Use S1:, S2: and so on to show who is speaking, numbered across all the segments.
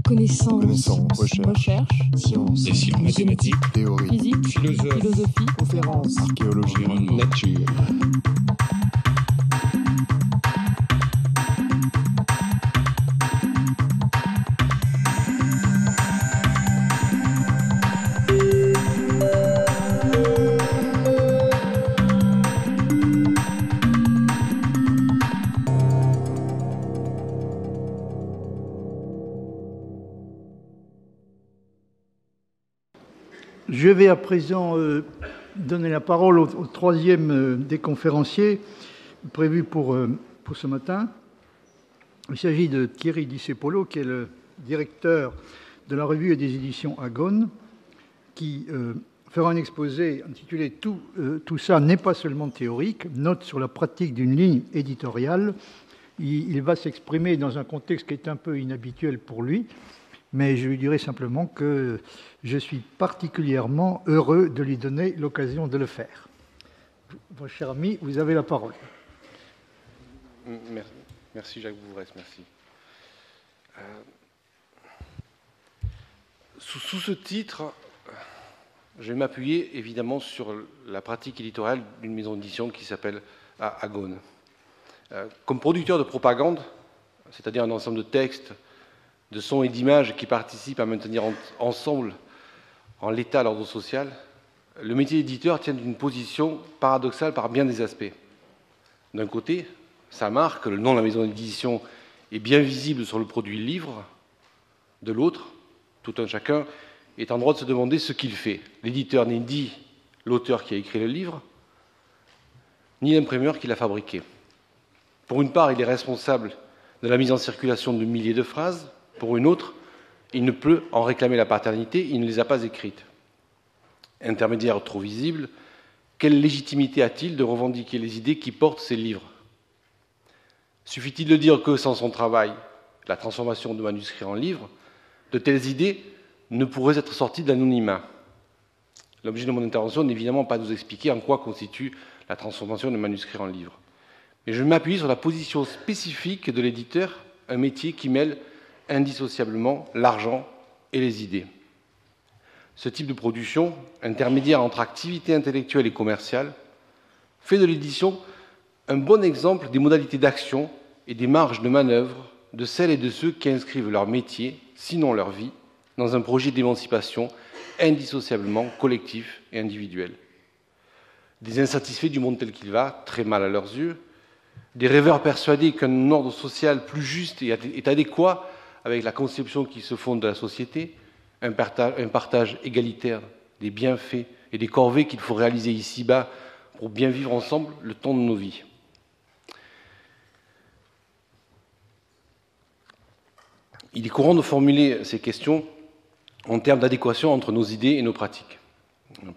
S1: Connaissance,
S2: recherche,
S1: sciences,
S3: mathématiques,
S2: théorie,
S1: physique, philosophie,
S2: conférences, archéologie,
S3: nature.
S4: Je vais à présent donner la parole au troisième des conférenciers prévu pour ce matin. Il s'agit de Thierry Di Cepolo, qui est le directeur de la revue et des éditions Agone, qui fera un exposé intitulé « Tout ça n'est pas seulement théorique, note sur la pratique d'une ligne éditoriale ». Il va s'exprimer dans un contexte qui est un peu inhabituel pour lui, mais je lui dirai simplement que je suis particulièrement heureux de lui donner l'occasion de le faire. Mon cher ami, vous avez la parole.
S5: Merci Jacques Bouvresse, merci. Sous ce titre, je vais m'appuyer évidemment sur la pratique éditoriale d'une maison d'édition qui s'appelle Agone. Comme producteur de propagande, c'est-à-dire un ensemble de textes, de sons et d'images qui participent à maintenir ensemble en l'état l'ordre social, le métier d'éditeur tient une position paradoxale par bien des aspects. D'un côté, sa marque, le nom de la maison d'édition, est bien visible sur le produit livre. De l'autre, tout un chacun est en droit de se demander ce qu'il fait. L'éditeur n'est ni l'auteur qui a écrit le livre, ni l'imprimeur qui l'a fabriqué. Pour une part, il est responsable de la mise en circulation de milliers de phrases. Pour une autre, il ne peut en réclamer la paternité, il ne les a pas écrites. Intermédiaire trop visible, quelle légitimité a-t-il de revendiquer les idées qui portent ces livres? Suffit-il de dire que sans son travail, la transformation de manuscrits en livres, de telles idées ne pourraient être sorties de l'anonymat? L'objet de mon intervention n'est évidemment pas de vous expliquer en quoi constitue la transformation de manuscrits en livres. Mais je m'appuie sur la position spécifique de l'éditeur, un métier qui mêle indissociablement l'argent et les idées. Ce type de production, intermédiaire entre activité intellectuelle et commerciale, fait de l'édition un bon exemple des modalités d'action et des marges de manœuvre de celles et de ceux qui inscrivent leur métier, sinon leur vie, dans un projet d'émancipation indissociablement collectif et individuel. Des insatisfaits du monde tel qu'il va, très mal à leurs yeux, des rêveurs persuadés qu'un ordre social plus juste est adéquat avec la conception qui se fonde de la société, un partage égalitaire des bienfaits et des corvées qu'il faut réaliser ici-bas pour bien vivre ensemble le temps de nos vies. Il est courant de formuler ces questions en termes d'adéquation entre nos idées et nos pratiques.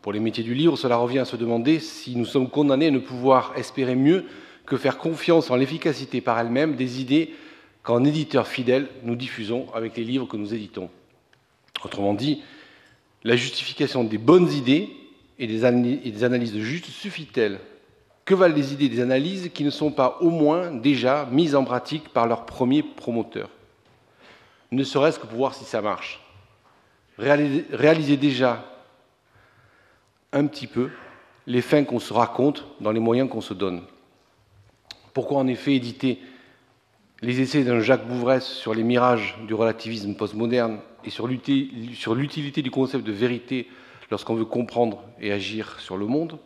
S5: Pour les métiers du livre, cela revient à se demander si nous sommes condamnés à ne pouvoir espérer mieux que faire confiance en l'efficacité par elle-même des idées qu'en éditeur fidèle, nous diffusons avec les livres que nous éditons. Autrement dit, la justification des bonnes idées et des analyses justes suffit-elle? Que valent les idées des analyses qui ne sont pas au moins déjà mises en pratique par leurs premiers promoteurs? Ne serait-ce que pour voir si ça marche. Réaliser déjà un petit peu les fins qu'on se raconte dans les moyens qu'on se donne. Pourquoi en effet éditer les essais d'un Jacques Bouvresse sur les mirages du relativisme postmoderne et sur l'utilité du concept de vérité lorsqu'on veut comprendre et agir sur le monde,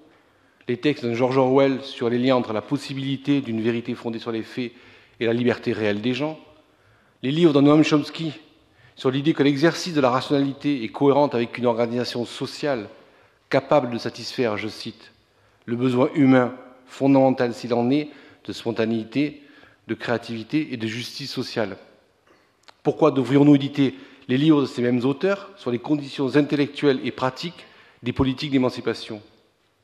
S5: les textes d'un George Orwell sur les liens entre la possibilité d'une vérité fondée sur les faits et la liberté réelle des gens, les livres de Noam Chomsky sur l'idée que l'exercice de la rationalité est cohérent avec une organisation sociale capable de satisfaire, je cite, le besoin humain fondamental s'il en est de spontanéité, de créativité et de justice sociale. Pourquoi devrions-nous éditer les livres de ces mêmes auteurs sur les conditions intellectuelles et pratiques des politiques d'émancipation?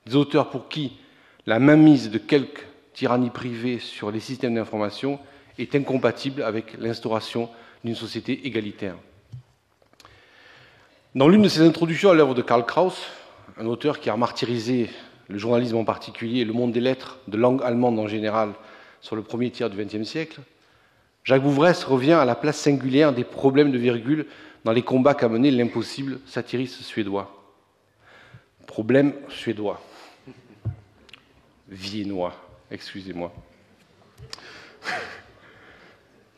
S5: Des auteurs pour qui la mainmise de quelques tyrannies privées sur les systèmes d'information est incompatible avec l'instauration d'une société égalitaire. Dans l'une de ses introductions à l'œuvre de Karl Kraus, un auteur qui a martyrisé le journalisme en particulier et le monde des lettres de langue allemande en général sur le premier tiers du XXe siècle, Jacques Bouvresse revient à la place singulière des problèmes de virgule dans les combats qu'a menés l'impossible satiriste suédois. Problème suédois. Viennois, excusez-moi.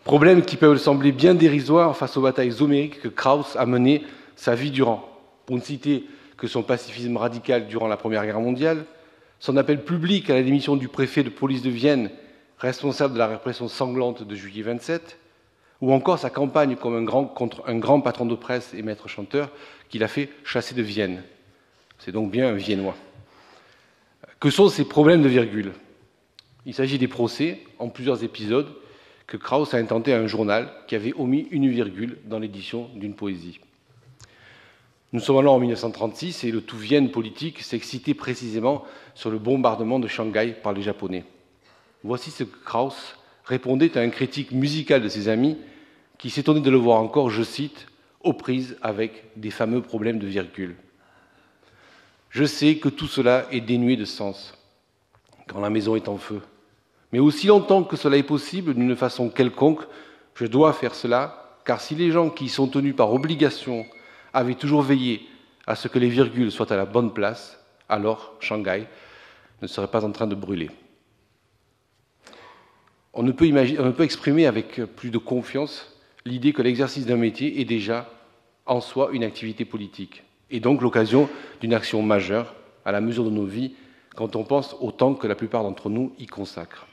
S5: Problèmes qui peuvent sembler bien dérisoires face aux batailles homériques que Krauss a menées sa vie durant. Pour ne citer que son pacifisme radical durant la Première Guerre mondiale, son appel public à la démission du préfet de police de Vienne, responsable de la répression sanglante de juillet 27, ou encore sa campagne contre un grand patron de presse et maître chanteur qu'il a fait chasser de Vienne. C'est donc bien un Viennois. Que sont ces problèmes de virgule? Il s'agit des procès, en plusieurs épisodes, que Krauss a intenté à un journal qui avait omis une virgule dans l'édition d'une poésie. Nous sommes alors en 1936 et le tout Vienne politique s'excitait précisément sur le bombardement de Shanghai par les Japonais. Voici ce que Krauss répondait à un critique musical de ses amis qui s'étonnait de le voir encore, je cite, « aux prises avec des fameux problèmes de virgule. Je sais que tout cela est dénué de sens quand la maison est en feu. Mais aussi longtemps que cela est possible, d'une façon quelconque, je dois faire cela, car si les gens qui y sont tenus par obligation avaient toujours veillé à ce que les virgules soient à la bonne place, alors Shanghai ne serait pas en train de brûler. » On ne peut exprimer avec plus de confiance l'idée que l'exercice d'un métier est déjà en soi une activité politique, et donc l'occasion d'une action majeure à la mesure de nos vies quand on pense au temps que la plupart d'entre nous y consacrent.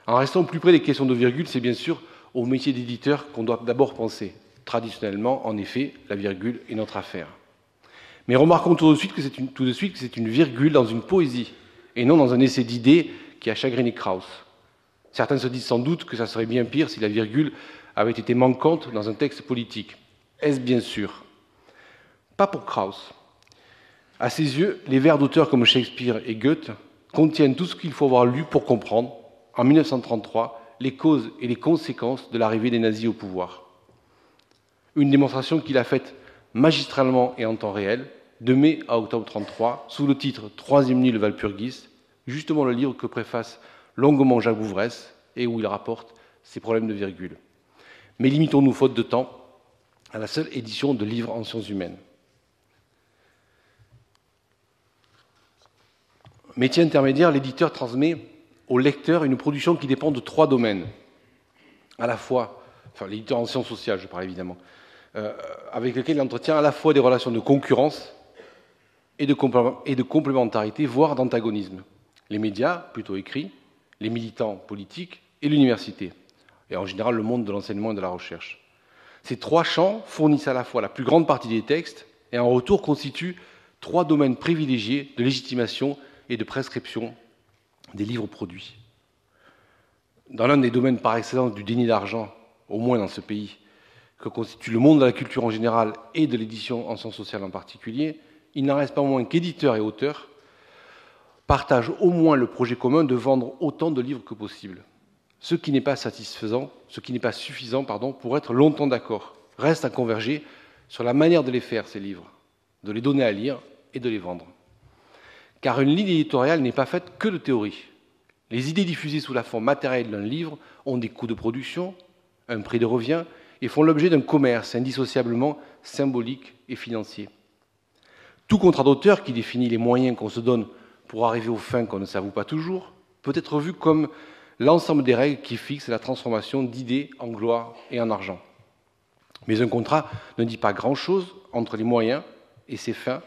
S5: En restant plus près des questions de virgule, c'est bien sûr au métier d'éditeur qu'on doit d'abord penser. Traditionnellement, en effet, la virgule est notre affaire. Mais remarquons tout de suite que c'est une virgule dans une poésie, et non dans un essai d'idées qui a chagriné Krauss. Certains se disent sans doute que ça serait bien pire si la virgule avait été manquante dans un texte politique. Est-ce bien sûr? Pas pour Krauss. À ses yeux, les vers d'auteurs comme Shakespeare et Goethe contiennent tout ce qu'il faut avoir lu pour comprendre, en 1933, les causes et les conséquences de l'arrivée des nazis au pouvoir. Une démonstration qu'il a faite magistralement et en temps réel, de mai à octobre 1933, sous le titre « Troisième nuit, le Walpurgis », justement le livre que préface longuement Jacques Bouvresse et où il rapporte ses problèmes de virgule. Mais limitons-nous, faute de temps, à la seule édition de livres en sciences humaines. Métier intermédiaire, l'éditeur transmet au lecteur une production qui dépend de 3 domaines. À la fois, l'éditeur en sciences sociales, je parle évidemment, avec lequel il entretient à la fois des relations de concurrence et de complémentarité, voire d'antagonisme. Les médias, plutôt écrits, les militants politiques et l'université, et en général le monde de l'enseignement et de la recherche. Ces 3 champs fournissent à la fois la plus grande partie des textes et en retour constituent 3 domaines privilégiés de légitimation et de prescription des livres produits. Dans l'un des domaines par excellence du déni d'argent, au moins dans ce pays, que constitue le monde de la culture en général et de l'édition en sciences sociales en particulier, il n'en reste pas moins qu'éditeurs et auteurs partagent au moins le projet commun de vendre autant de livres que possible. Ce qui n'est pas suffisant pour être longtemps d'accord. Reste à converger sur la manière de les faire, ces livres, de les donner à lire et de les vendre. Car une ligne éditoriale n'est pas faite que de théorie. Les idées diffusées sous la forme matérielle d'un livre ont des coûts de production, un prix de revient, et font l'objet d'un commerce indissociablement symbolique et financier. Tout contrat d'auteur qui définit les moyens qu'on se donne pour arriver aux fins qu'on ne s'avoue pas toujours peut être vu comme l'ensemble des règles qui fixent la transformation d'idées en gloire et en argent. Mais un contrat ne dit pas grand-chose entre les moyens et ses fins,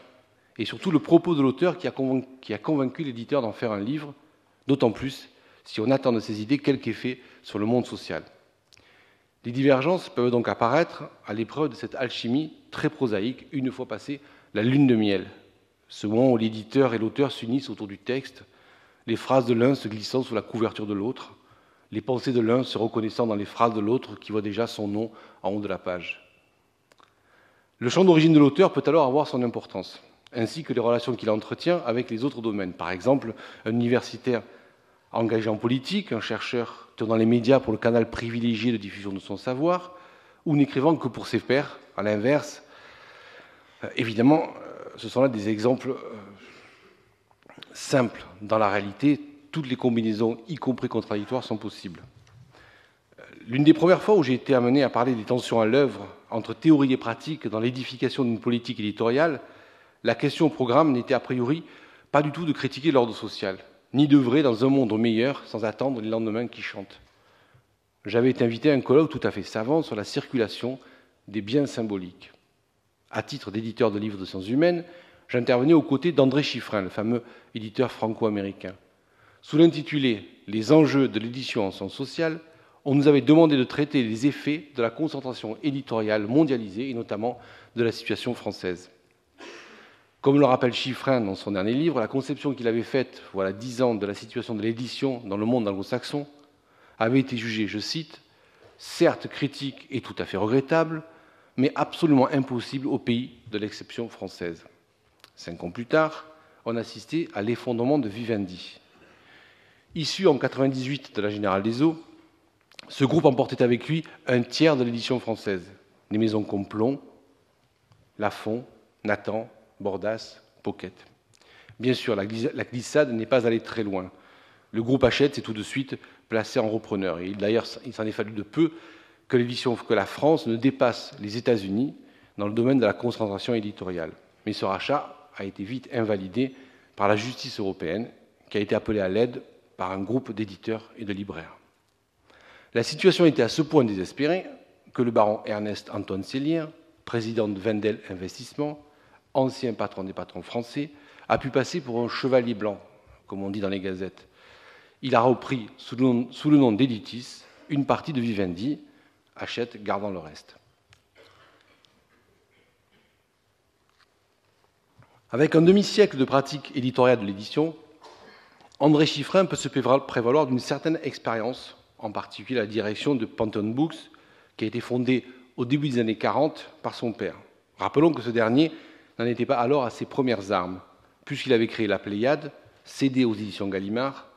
S5: et surtout le propos de l'auteur qui a convaincu l'éditeur d'en faire un livre, d'autant plus si on attend de ces idées quelque effet sur le monde social. Les divergences peuvent donc apparaître à l'épreuve de cette alchimie très prosaïque, une fois passée la lune de miel, ce moment où l'éditeur et l'auteur s'unissent autour du texte, les phrases de l'un se glissant sous la couverture de l'autre, les pensées de l'un se reconnaissant dans les phrases de l'autre qui voit déjà son nom en haut de la page. Le champ d'origine de l'auteur peut alors avoir son importance, ainsi que les relations qu'il entretient avec les autres domaines. Par exemple, un universitaire engagé en politique, un chercheur tenant les médias pour le canal privilégié de diffusion de son savoir, ou n'écrivant que pour ses pairs, à l'inverse. Évidemment, ce sont là des exemples simples. Dans la réalité, toutes les combinaisons, y compris contradictoires, sont possibles. L'une des premières fois où j'ai été amené à parler des tensions à l'œuvre entre théorie et pratique dans l'édification d'une politique éditoriale, la question au programme n'était a priori pas du tout de critiquer l'ordre social, ni d'œuvrer dans un monde meilleur sans attendre les lendemains qui chantent. J'avais été invité à un colloque tout à fait savant sur la circulation des biens symboliques. À titre d'éditeur de livres de sciences humaines, j'intervenais aux côtés d'André Chiffrin, le fameux éditeur franco-américain. Sous l'intitulé « Les enjeux de l'édition en sciences sociales », on nous avait demandé de traiter les effets de la concentration éditoriale mondialisée et notamment de la situation française. Comme le rappelle Chiffrin dans son dernier livre, la conception qu'il avait faite, voilà 10 ans, de la situation de l'édition dans le monde anglo-saxon avait été jugée, je cite, « certes critique et tout à fait regrettable, mais absolument impossible au pays de l'exception française ». 5 ans plus tard, on assistait à l'effondrement de Vivendi. Issu en 1998 de la Générale des Eaux, ce groupe emportait avec lui un tiers de l'édition française. Des maisons comme Plomb, Lafon, Nathan, Bordas, Pocket. Bien sûr, la glissade n'est pas allée très loin. Le groupe Hachette s'est tout de suite placé en repreneur. Et d'ailleurs, il s'en est fallu de peu que la France ne dépasse les États-Unis dans le domaine de la concentration éditoriale. Mais ce rachat a été vite invalidé par la justice européenne, qui a été appelée à l'aide par un groupe d'éditeurs et de libraires. La situation était à ce point désespérée que le baron Ernest Antoine Sellier, président de Wendel Investissement, ancien patron des patrons français, a pu passer pour un chevalier blanc, comme on dit dans les gazettes. Il a repris, sous le nom d'Editis, une partie de Vivendi, Hachette gardant le reste. Avec un demi-siècle de pratique éditoriale de l'édition, André Chiffrin peut se prévaloir d'une certaine expérience, en particulier la direction de Pantheon Books, qui a été fondée au début des années 40 par son père. Rappelons que ce dernier n'en était pas alors à ses premières armes, puisqu'il avait créé la Pléiade, cédée aux éditions Gallimard,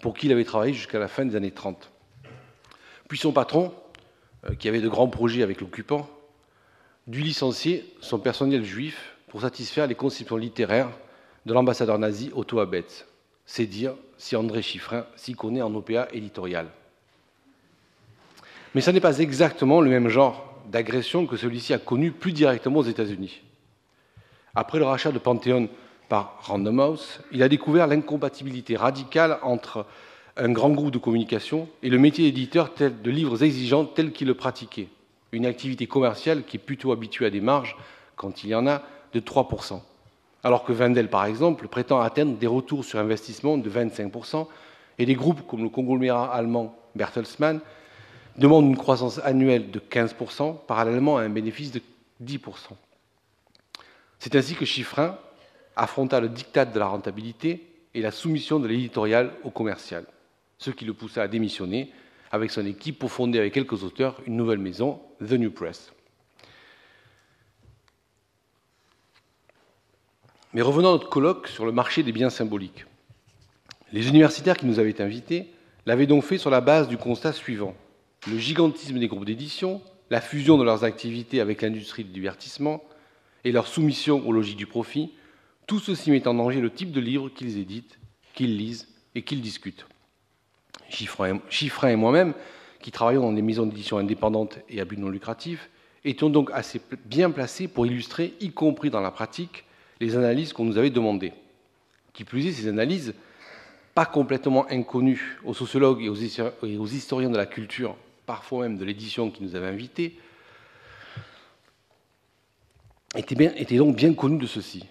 S5: pour qui il avait travaillé jusqu'à la fin des années 30. Puis son patron, qui avait de grands projets avec l'occupant, dut licencier son personnel juif pour satisfaire les conceptions littéraires de l'ambassadeur nazi Otto Abetz. C'est dire si André Chiffrin s'y connaît en OPA éditorial. Mais ce n'est pas exactement le même genre d'agression que celui-ci a connu plus directement aux États-Unis. Après le rachat de Panthéon par Random House, il a découvert l'incompatibilité radicale entre un grand groupe de communication et le métier d'éditeur de livres exigeants tel qu'il le pratiquait, une activité commerciale qui est plutôt habituée à des marges, quand il y en a, de 3%. Alors que Wendel, par exemple, prétend atteindre des retours sur investissement de 25%, et des groupes comme le conglomérat allemand Bertelsmann demandent une croissance annuelle de 15%, parallèlement à un bénéfice de 10%. C'est ainsi que Chiffrin affronta le diktat de la rentabilité et la soumission de l'éditorial au commercial, ce qui le poussa à démissionner avec son équipe pour fonder avec quelques auteurs une nouvelle maison, The New Press. Mais revenons à notre colloque sur le marché des biens symboliques. Les universitaires qui nous avaient invités l'avaient donc fait sur la base du constat suivant. Le gigantisme des groupes d'édition, la fusion de leurs activités avec l'industrie du divertissement et leur soumission aux logiques du profit, tout ceci met en danger le type de livre qu'ils éditent, qu'ils lisent et qu'ils discutent. Chiffrin et moi-même, qui travaillons dans des maisons d'édition indépendantes et à but non lucratif, étions donc assez bien placés pour illustrer, y compris dans la pratique, les analyses qu'on nous avait demandées. Qui plus est, ces analyses, pas complètement inconnues aux sociologues et aux historiens de la culture, parfois même de l'édition qui nous avait invités, étaient donc bien connues de ceux-ci.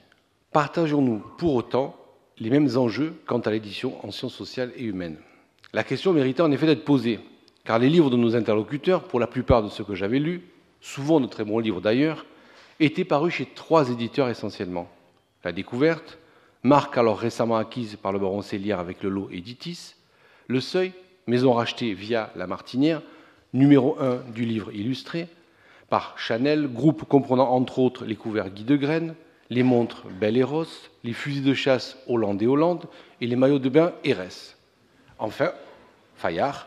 S5: Partageons-nous pour autant les mêmes enjeux quant à l'édition en sciences sociales et humaines? La question méritait en effet d'être posée, car les livres de nos interlocuteurs, pour la plupart de ceux que j'avais lus, souvent de très bons livres d'ailleurs, étaient parus chez 3 éditeurs essentiellement. La Découverte, marque alors récemment acquise par le baron Sellier avec le lot Editis, Le Seuil, maison rachetée via La Martinière, numéro 1 du livre illustré, par Chanel, groupe comprenant entre autres les couverts Guy de Graine, les montres Bell et Ross, les fusils de chasse Hollande et Hollande et les maillots de bain Herès. Enfin, Fayard,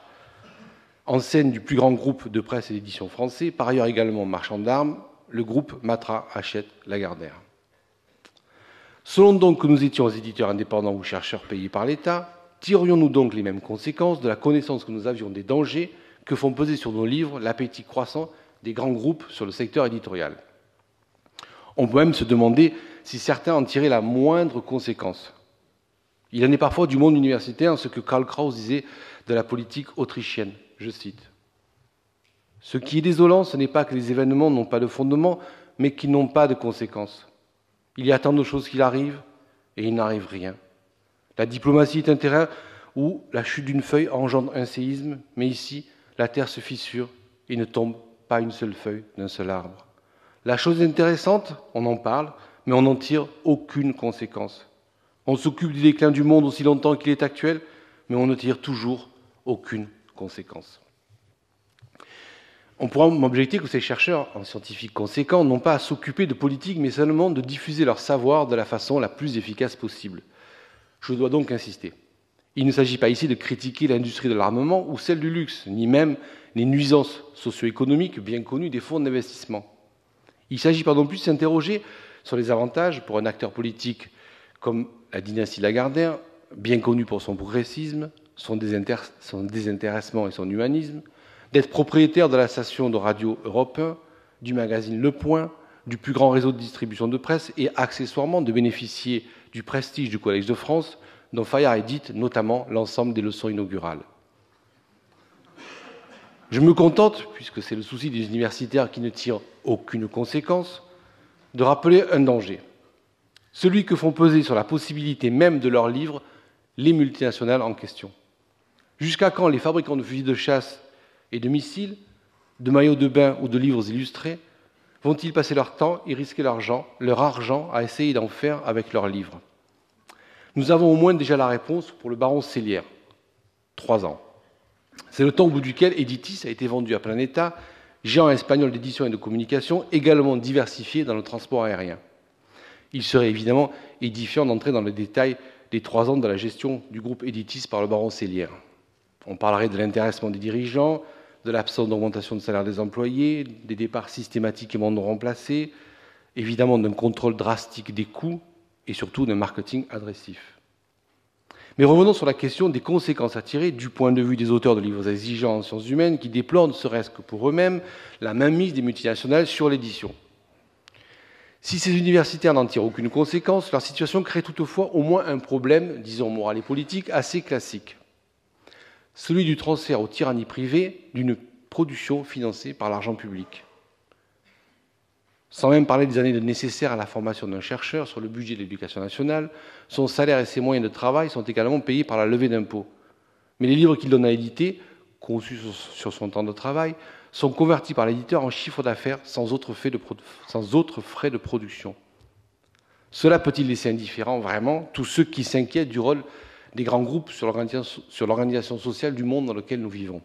S5: enseigne du plus grand groupe de presse et d'édition français, par ailleurs également marchand d'armes, le groupe Matra, Hachette, Lagardère. Selon donc que nous étions éditeurs indépendants ou chercheurs payés par l'État, tirions-nous donc les mêmes conséquences de la connaissance que nous avions des dangers que font peser sur nos livres l'appétit croissant des grands groupes sur le secteur éditorial. On peut même se demander si certains en tiraient la moindre conséquence. Il en est parfois du monde universitaire ce que Karl Kraus disait de la politique autrichienne, je cite. « Ce qui est désolant, ce n'est pas que les événements n'ont pas de fondement, mais qu'ils n'ont pas de conséquences. Il y a tant de choses qui arrivent, et il n'arrive rien. La diplomatie est un terrain où la chute d'une feuille engendre un séisme, mais ici, la terre se fissure et ne tombe pas une seule feuille d'un seul arbre. La chose intéressante, on en parle, mais on n'en tire aucune conséquence. On s'occupe du déclin du monde aussi longtemps qu'il est actuel, mais on ne tire toujours aucune conséquence. » On pourra m'objecter que ces chercheurs en scientifiques conséquents n'ont pas à s'occuper de politique, mais seulement de diffuser leur savoir de la façon la plus efficace possible. Je dois donc insister. Il ne s'agit pas ici de critiquer l'industrie de l'armement ou celle du luxe, ni même les nuisances socio-économiques bien connues des fonds d'investissement. Il ne s'agit pas non plus de s'interroger sur les avantages pour un acteur politique comme la dynastie Lagardère, bien connue pour son progressisme, son désintéressement et son humanisme, d'être propriétaire de la station de radio Europe 1, du magazine Le Point, du plus grand réseau de distribution de presse et accessoirement de bénéficier du prestige du Collège de France, dont Fayard édite notamment l'ensemble des leçons inaugurales. Je me contente, puisque c'est le souci des universitaires qui ne tirent aucune conséquence, de rappeler un danger. Celui que font peser sur la possibilité même de leurs livres les multinationales en question. Jusqu'à quand les fabricants de fusils de chasse et de missiles, de maillots de bain ou de livres illustrés vont-ils passer leur temps et risquer leur argent à essayer d'en faire avec leurs livres? Nous avons au moins déjà la réponse pour le baron Sellière. 3 ans. C'est le temps au bout duquel Editis a été vendu à Planeta, géant espagnol d'édition et de communication, également diversifié dans le transport aérien. Il serait évidemment édifiant d'entrer dans le détail des 3 ans de la gestion du groupe Editis par le baron Sellière. On parlerait de l'intéressement des dirigeants, de l'absence d'augmentation de salaire des employés, des départs systématiquement non remplacés, évidemment d'un contrôle drastique des coûts et surtout d'un marketing agressif. Mais revenons sur la question des conséquences à tirer du point de vue des auteurs de livres exigeants en sciences humaines qui déplorent, ne serait-ce que pour eux-mêmes, la mainmise des multinationales sur l'édition. Si ces universitaires n'en tirent aucune conséquence, leur situation crée toutefois au moins un problème, disons moral et politique, assez classique. Celui du transfert aux tyrannies privées d'une production financée par l'argent public. Sans même parler des années nécessaires à la formation d'un chercheur sur le budget de l'éducation nationale, son salaire et ses moyens de travail sont également payés par la levée d'impôts. Mais les livres qu'il donne à éditer, conçus sur son temps de travail, sont convertis par l'éditeur en chiffre d'affaires sans autres frais de production. Cela peut-il laisser indifférents vraiment tous ceux qui s'inquiètent du rôle des grands groupes sur l'organisation sociale du monde dans lequel nous vivons?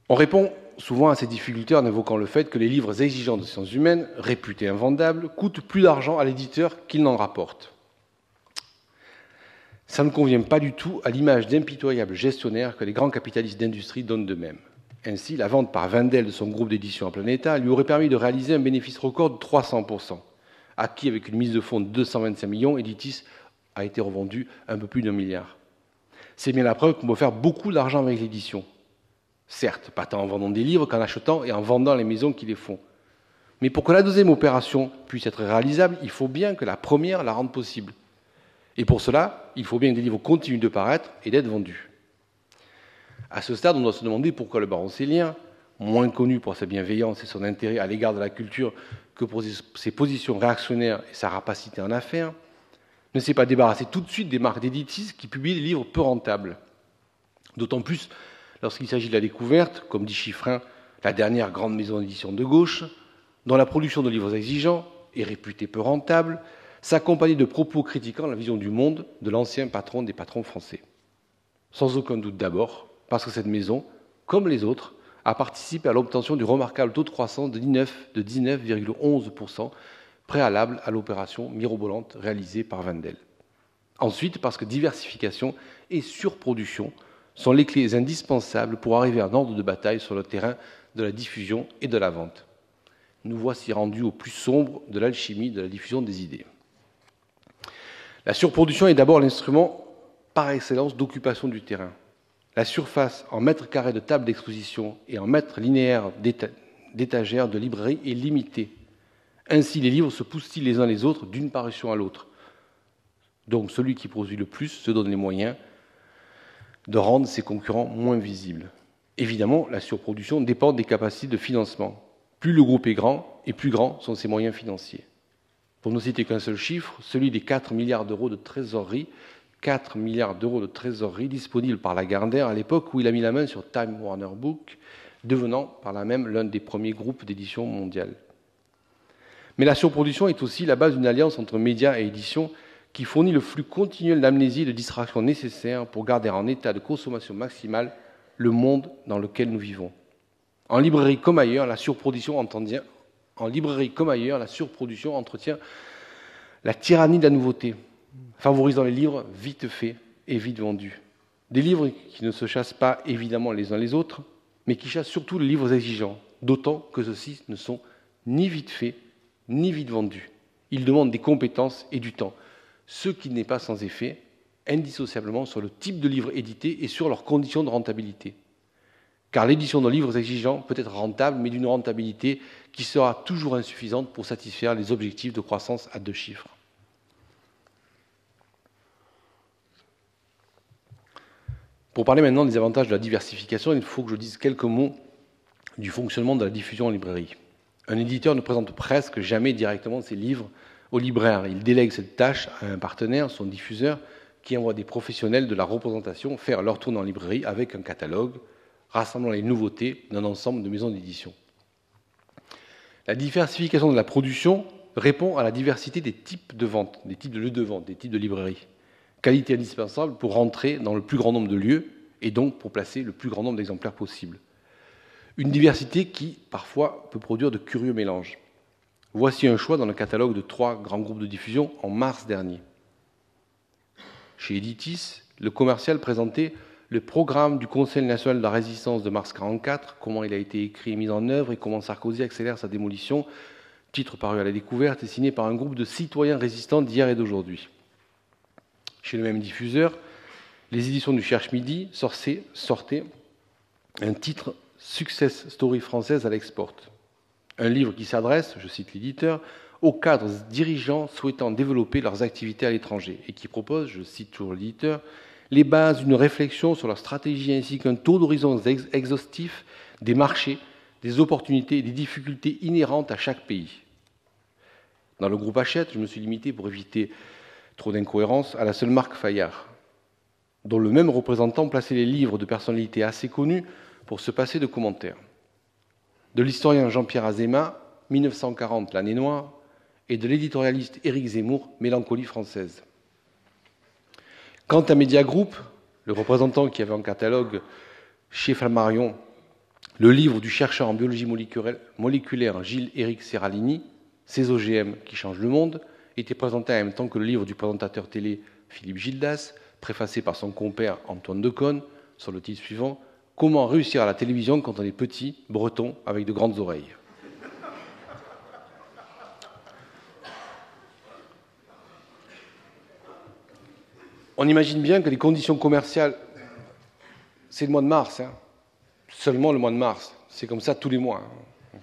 S5: On répond souvent à ces difficultés en évoquant le fait que les livres exigeants de sciences humaines, réputés invendables, coûtent plus d'argent à l'éditeur qu'ils n'en rapportent. Ça ne convient pas du tout à l'image d'impitoyables gestionnaires que les grands capitalistes d'industrie donnent d'eux-mêmes. Ainsi, la vente par Wendel de son groupe d'édition à Planeta lui aurait permis de réaliser un bénéfice record de 300%. Acquis avec une mise de fonds de 225 millions, Editis a été revendu un peu plus d'1 milliard. C'est bien la preuve qu'on peut faire beaucoup d'argent avec l'édition. Certes, pas tant en vendant des livres qu'en achetant et en vendant les maisons qui les font. Mais pour que la deuxième opération puisse être réalisable, il faut bien que la première la rende possible. Et pour cela, il faut bien que des livres continuent de paraître et d'être vendus. À ce stade, on doit se demander pourquoi le baron Sellière, moins connu pour sa bienveillance et son intérêt à l'égard de la culture que pour ses positions réactionnaires et sa rapacité en affaires, ne s'est pas débarrassé tout de suite des marques d'Editis qui publient des livres peu rentables. D'autant plus lorsqu'il s'agit de la découverte, comme dit Chiffrin, la dernière grande maison d'édition de gauche, dont la production de livres exigeants et réputée peu rentable, s'accompagnait de propos critiquant la vision du monde de l'ancien patron des patrons français. Sans aucun doute d'abord, parce que cette maison, comme les autres, a participé à l'obtention du remarquable taux de croissance de 19,11%, préalable à l'opération mirobolante réalisée par Wendel. Ensuite, parce que diversification et surproduction sont les clés indispensables pour arriver à un ordre de bataille sur le terrain de la diffusion et de la vente. Nous voici rendus au plus sombre de l'alchimie de la diffusion des idées. La surproduction est d'abord l'instrument par excellence d'occupation du terrain. La surface en mètres carrés de table d'exposition et en mètres linéaires d'étagères de librairie est limitée. Ainsi, les livres se poussent-ils les uns les autres d'une parution à l'autre. Donc, celui qui produit le plus se donne les moyens de rendre ses concurrents moins visibles. Évidemment, la surproduction dépend des capacités de financement. Plus le groupe est grand, et plus grands sont ses moyens financiers. Pour ne citer qu'un seul chiffre, celui des 4 milliards d'euros de trésorerie, 4 milliards d'euros de trésorerie disponibles par Lagardère à l'époque où il a mis la main sur Time Warner Book, devenant par là même l'un des premiers groupes d'édition mondial. Mais la surproduction est aussi la base d'une alliance entre médias et édition qui fournit le flux continuel d'amnésie et de distraction nécessaire pour garder en état de consommation maximale le monde dans lequel nous vivons. En librairie comme ailleurs, la surproduction entretient la tyrannie de la nouveauté, favorisant les livres vite faits et vite vendus. Des livres qui ne se chassent pas évidemment les uns les autres, mais qui chassent surtout les livres exigeants, d'autant que ceux-ci ne sont ni vite faits, ni vite vendus. Ils demandent des compétences et du temps, ce qui n'est pas sans effet, indissociablement sur le type de livre édité et sur leurs conditions de rentabilité. Car l'édition de livres exigeants peut être rentable, mais d'une rentabilité qui sera toujours insuffisante pour satisfaire les objectifs de croissance à 2 chiffres. Pour parler maintenant des avantages de la diversification, il faut que je dise quelques mots du fonctionnement de la diffusion en librairie. Un éditeur ne présente presque jamais directement ses livres au libraire. Il délègue cette tâche à un partenaire, son diffuseur, qui envoie des professionnels de la représentation faire leur tournée en librairie avec un catalogue rassemblant les nouveautés d'un ensemble de maisons d'édition. La diversification de la production répond à la diversité des types de vente, des types de lieux de vente, des types de librairies. Qualité indispensable pour rentrer dans le plus grand nombre de lieux et donc pour placer le plus grand nombre d'exemplaires possible. Une diversité qui, parfois, peut produire de curieux mélanges. Voici un choix dans le catalogue de 3 grands groupes de diffusion en mars dernier. Chez Editis, le commercial présentait le programme du Conseil national de la résistance de mars 1944, comment il a été écrit et mis en œuvre et comment Sarkozy accélère sa démolition, titre paru à la Découverte et signé par un groupe de citoyens résistants d'hier et d'aujourd'hui. Chez le même diffuseur, les éditions du Cherche-Midi sortaient un titre « Success Story française à l'export ». Un livre qui s'adresse, je cite l'éditeur, aux cadres dirigeants souhaitant développer leurs activités à l'étranger et qui propose, je cite toujours l'éditeur, les bases d'une réflexion sur leur stratégie ainsi qu'un tour d'horizon exhaustif des marchés, des opportunités et des difficultés inhérentes à chaque pays. Dans le groupe Hachette, je me suis limité, pour éviter trop d'incohérences, à la seule marque Fayard, dont le même représentant plaçait les livres de personnalités assez connues pour se passer de commentaires. De l'historien Jean-Pierre Azéma, 1940, l'année noire, et de l'éditorialiste Éric Zemmour, Mélancolie française. Quant à Média Group, le représentant qui avait en catalogue chez Flammarion le livre du chercheur en biologie moléculaire Gilles-Éric Serralini, Ces OGM qui changent le monde, était présenté en même temps que le livre du présentateur télé Philippe Gildas, préfacé par son compère Antoine Decaune, sur le titre suivant « Comment réussir à la télévision quand on est petit, breton, avec de grandes oreilles ». On imagine bien que les conditions commerciales, c'est le mois de mars, hein, seulement le mois de mars, c'est comme ça tous les mois. Hein.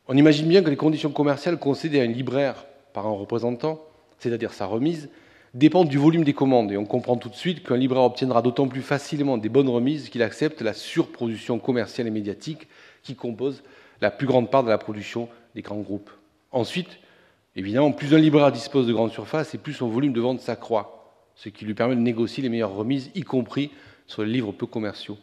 S5: On imagine bien que les conditions commerciales concédées à une libraire par un représentant, c'est-à-dire sa remise, dépendent du volume des commandes. Et on comprend tout de suite qu'un libraire obtiendra d'autant plus facilement des bonnes remises qu'il accepte la surproduction commerciale et médiatique qui compose la plus grande part de la production des grands groupes. Ensuite, évidemment, plus un libraire dispose de grandes surfaces et plus son volume de vente s'accroît, ce qui lui permet de négocier les meilleures remises, y compris sur les livres peu commerciaux.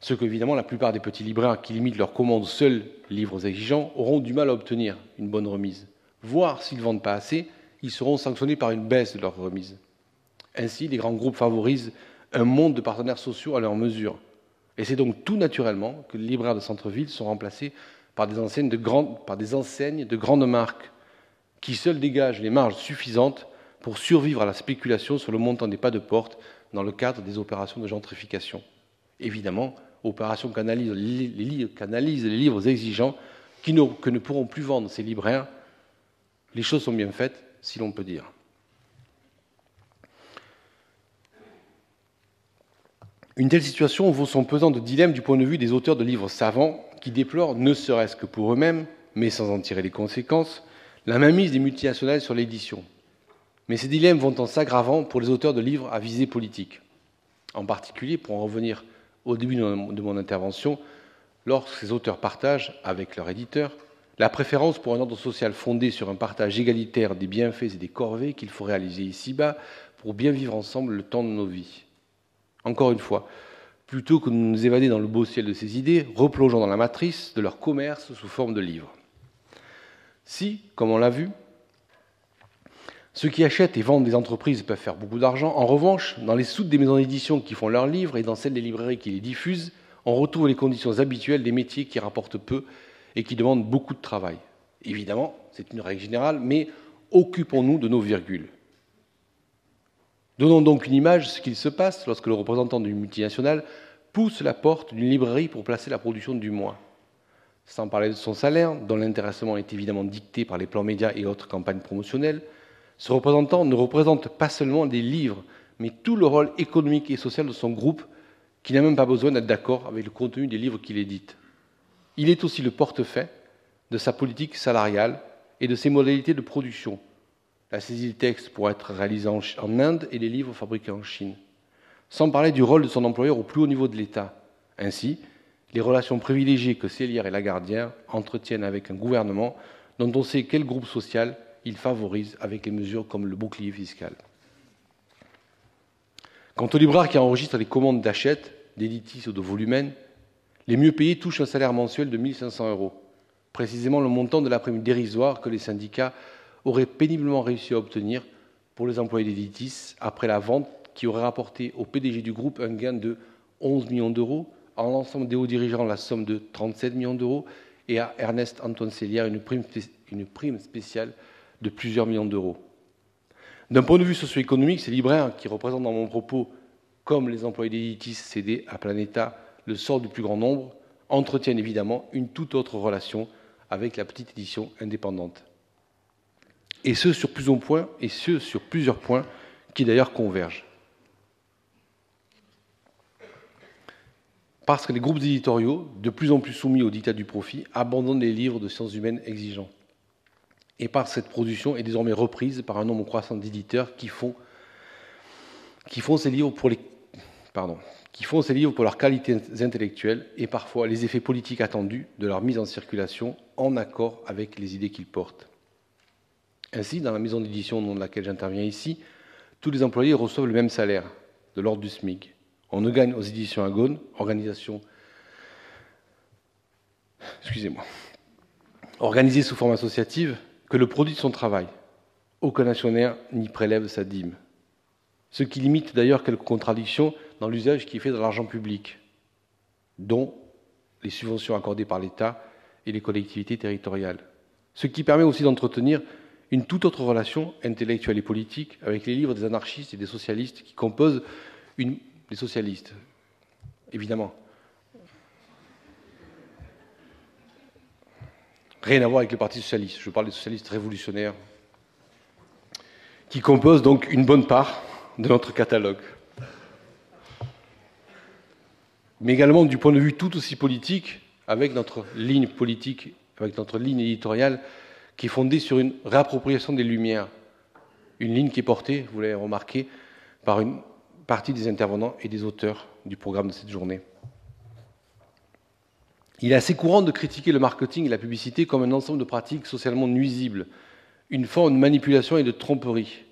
S5: Ce qu'évidemment la plupart des petits libraires qui limitent leurs commandes aux seuls livres exigeants auront du mal à obtenir une bonne remise. Voire, s'ils ne vendent pas assez, ils seront sanctionnés par une baisse de leur remise. Ainsi, les grands groupes favorisent un monde de partenaires sociaux à leur mesure. Et c'est donc tout naturellement que les libraires de centre-ville sont remplacés par des enseignes de grandes marques qui seules dégagent les marges suffisantes pour survivre à la spéculation sur le montant des pas de porte dans le cadre des opérations de gentrification. Évidemment, opérations canalisent les livres exigeants que ne pourront plus vendre ces libraires. Les choses sont bien faites, si l'on peut dire. Une telle situation vaut son pesant de dilemme du point de vue des auteurs de livres savants qui déplorent, ne serait-ce que pour eux-mêmes, mais sans en tirer les conséquences, la mainmise des multinationales sur l'édition. Mais ces dilemmes vont en s'aggravant pour les auteurs de livres à visée politique. En particulier, pour en revenir au début de mon intervention, lorsque ces auteurs partagent, avec leur éditeur, la préférence pour un ordre social fondé sur un partage égalitaire des bienfaits et des corvées qu'il faut réaliser ici-bas pour bien vivre ensemble le temps de nos vies. Encore une fois, plutôt que de nous évader dans le beau ciel de ces idées, replongeons dans la matrice de leur commerce sous forme de livres. Si, comme on l'a vu, ceux qui achètent et vendent des entreprises peuvent faire beaucoup d'argent, en revanche, dans les soutes des maisons d'édition qui font leurs livres et dans celles des librairies qui les diffusent, on retrouve les conditions habituelles des métiers qui rapportent peu et qui demandent beaucoup de travail. Évidemment, c'est une règle générale, mais occupons-nous de nos virgules. Donnons donc une image de ce qu'il se passe lorsque le représentant d'une multinationale pousse la porte d'une librairie pour placer la production du mois. Sans parler de son salaire, dont l'intéressement est évidemment dicté par les plans médias et autres campagnes promotionnelles, ce représentant ne représente pas seulement des livres, mais tout le rôle économique et social de son groupe, qui n'a même pas besoin d'être d'accord avec le contenu des livres qu'il édite. Il est aussi le portefeuille de sa politique salariale et de ses modalités de production. La saisie du texte pourra être réalisée en Inde et les livres fabriqués en Chine. Sans parler du rôle de son employeur au plus haut niveau de l'État. Ainsi, les relations privilégiées que Sellière et Lagardière entretiennent avec un gouvernement dont on sait quel groupe social il favorise avec les mesures comme le bouclier fiscal. Quant aux libraires qui enregistrent les commandes d'achat, d'éditis ou de volumens, les mieux payés touchent un salaire mensuel de 1 500 €, précisément le montant de la prime dérisoire que les syndicats auraient péniblement réussi à obtenir pour les employés d'éditis après la vente qui aurait rapporté au PDG du groupe un gain de 11 millions d'euros, à l'ensemble des hauts dirigeants la somme de 37 millions d'euros et à Ernest Antoine Sellière une prime spéciale de plusieurs millions d'euros. D'un point de vue socio-économique, ces libraires, qui représentent dans mon propos, comme les employés d'éditis cédés à Planeta, le sort du plus grand nombre, entretiennent évidemment une toute autre relation avec la petite édition indépendante. Et ce sur plusieurs points qui d'ailleurs convergent. Parce que les groupes éditoriaux, de plus en plus soumis au diktat du profit, abandonnent les livres de sciences humaines exigeants. Et parce que cette production est désormais reprise par un nombre croissant d'éditeurs qui font ces livres pour leurs qualités intellectuelles et parfois les effets politiques attendus de leur mise en circulation en accord avec les idées qu'ils portent. Ainsi, dans la maison d'édition au nom de laquelle j'interviens ici, tous les employés reçoivent le même salaire, de l'ordre du SMIC. On ne gagne aux éditions Agone, organisée sous forme associative, que le produit de son travail. Aucun actionnaire n'y prélève sa dîme. Ce qui limite d'ailleurs quelques contradictions dans l'usage qui est fait de l'argent public, dont les subventions accordées par l'État et les collectivités territoriales. Ce qui permet aussi d'entretenir une toute autre relation intellectuelle et politique avec les livres des anarchistes et des socialistes qui composent les socialistes, évidemment. Rien à voir avec le Parti socialiste, je parle des socialistes révolutionnaires, qui composent donc une bonne part de notre catalogue. Mais également du point de vue tout aussi politique, avec notre ligne éditoriale, qui est fondée sur une réappropriation des Lumières. Une ligne qui est portée, vous l'avez remarqué, par une partie des intervenants et des auteurs du programme de cette journée. Il est assez courant de critiquer le marketing et la publicité comme un ensemble de pratiques socialement nuisibles, une forme de manipulation et de tromperie.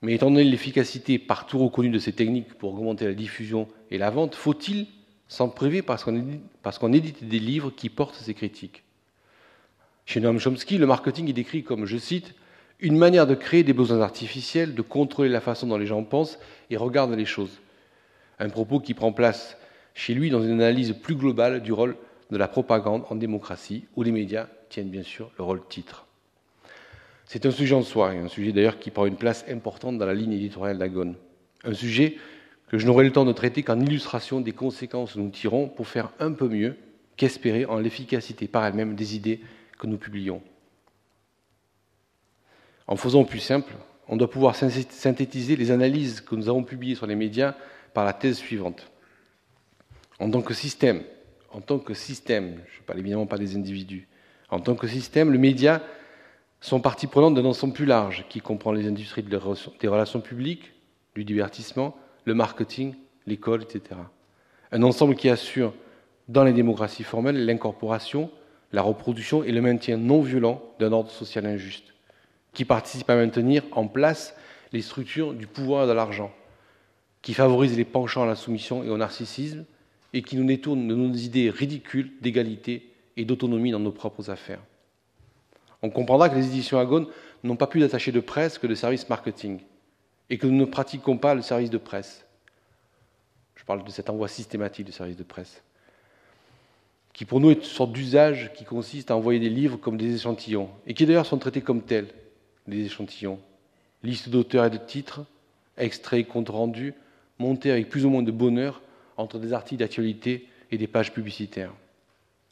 S5: Mais étant donné l'efficacité partout reconnue de ces techniques pour augmenter la diffusion et la vente, faut-il s'en priver parce qu'on édite des livres qui portent ces critiques? Chez Noam Chomsky, le marketing est décrit comme, je cite, « une manière de créer des besoins artificiels, de contrôler la façon dont les gens pensent et regardent les choses ». Un propos qui prend place chez lui dans une analyse plus globale du rôle de la propagande en démocratie, où les médias tiennent bien sûr le rôle titre. C'est un sujet en soi, et un sujet d'ailleurs qui prend une place importante dans la ligne éditoriale d'Agone. Un sujet que je n'aurai le temps de traiter qu'en illustration des conséquences que nous tirons pour faire un peu mieux qu'espérer en l'efficacité par elle-même des idées que nous publions. En faisant plus simple, on doit pouvoir synthétiser les analyses que nous avons publiées sur les médias par la thèse suivante. En tant que système, je ne parle évidemment pas des individus, en tant que système, le média sont partie prenante d'un ensemble plus large qui comprend les industries des relations publiques, du divertissement, le marketing, l'école, etc. Un ensemble qui assure, dans les démocraties formelles, l'incorporation, la reproduction et le maintien non violent d'un ordre social injuste, qui participe à maintenir en place les structures du pouvoir et de l'argent, qui favorise les penchants à la soumission et au narcissisme, et qui nous détourne de nos idées ridicules d'égalité et d'autonomie dans nos propres affaires. On comprendra que les éditions Agone n'ont pas plus d'attachés de presse que de services marketing, et que nous ne pratiquons pas le service de presse. Je parle de cet envoi systématique de services de presse, qui pour nous est une sorte d'usage qui consiste à envoyer des livres comme des échantillons, et qui d'ailleurs sont traités comme tels, des échantillons. Liste d'auteurs et de titres, extraits et comptes rendus, montés avec plus ou moins de bonheur entre des articles d'actualité et des pages publicitaires.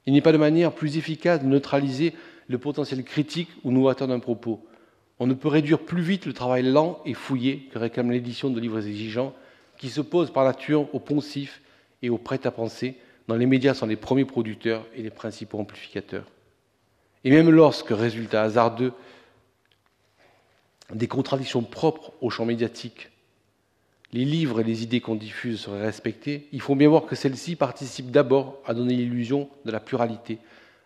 S5: Il n'y a pas de manière plus efficace de neutraliser le potentiel critique ou novateur d'un propos. On ne peut réduire plus vite le travail lent et fouillé que réclame l'édition de livres exigeants, qui s'oppose par nature au poncif et au prêt-à-penser, dont les médias sont les premiers producteurs et les principaux amplificateurs. Et même lorsque, résultat hasardeux, des contradictions propres au champ médiatique, les livres et les idées qu'on diffuse seraient respectés, il faut bien voir que celles-ci participent d'abord à donner l'illusion de la pluralité,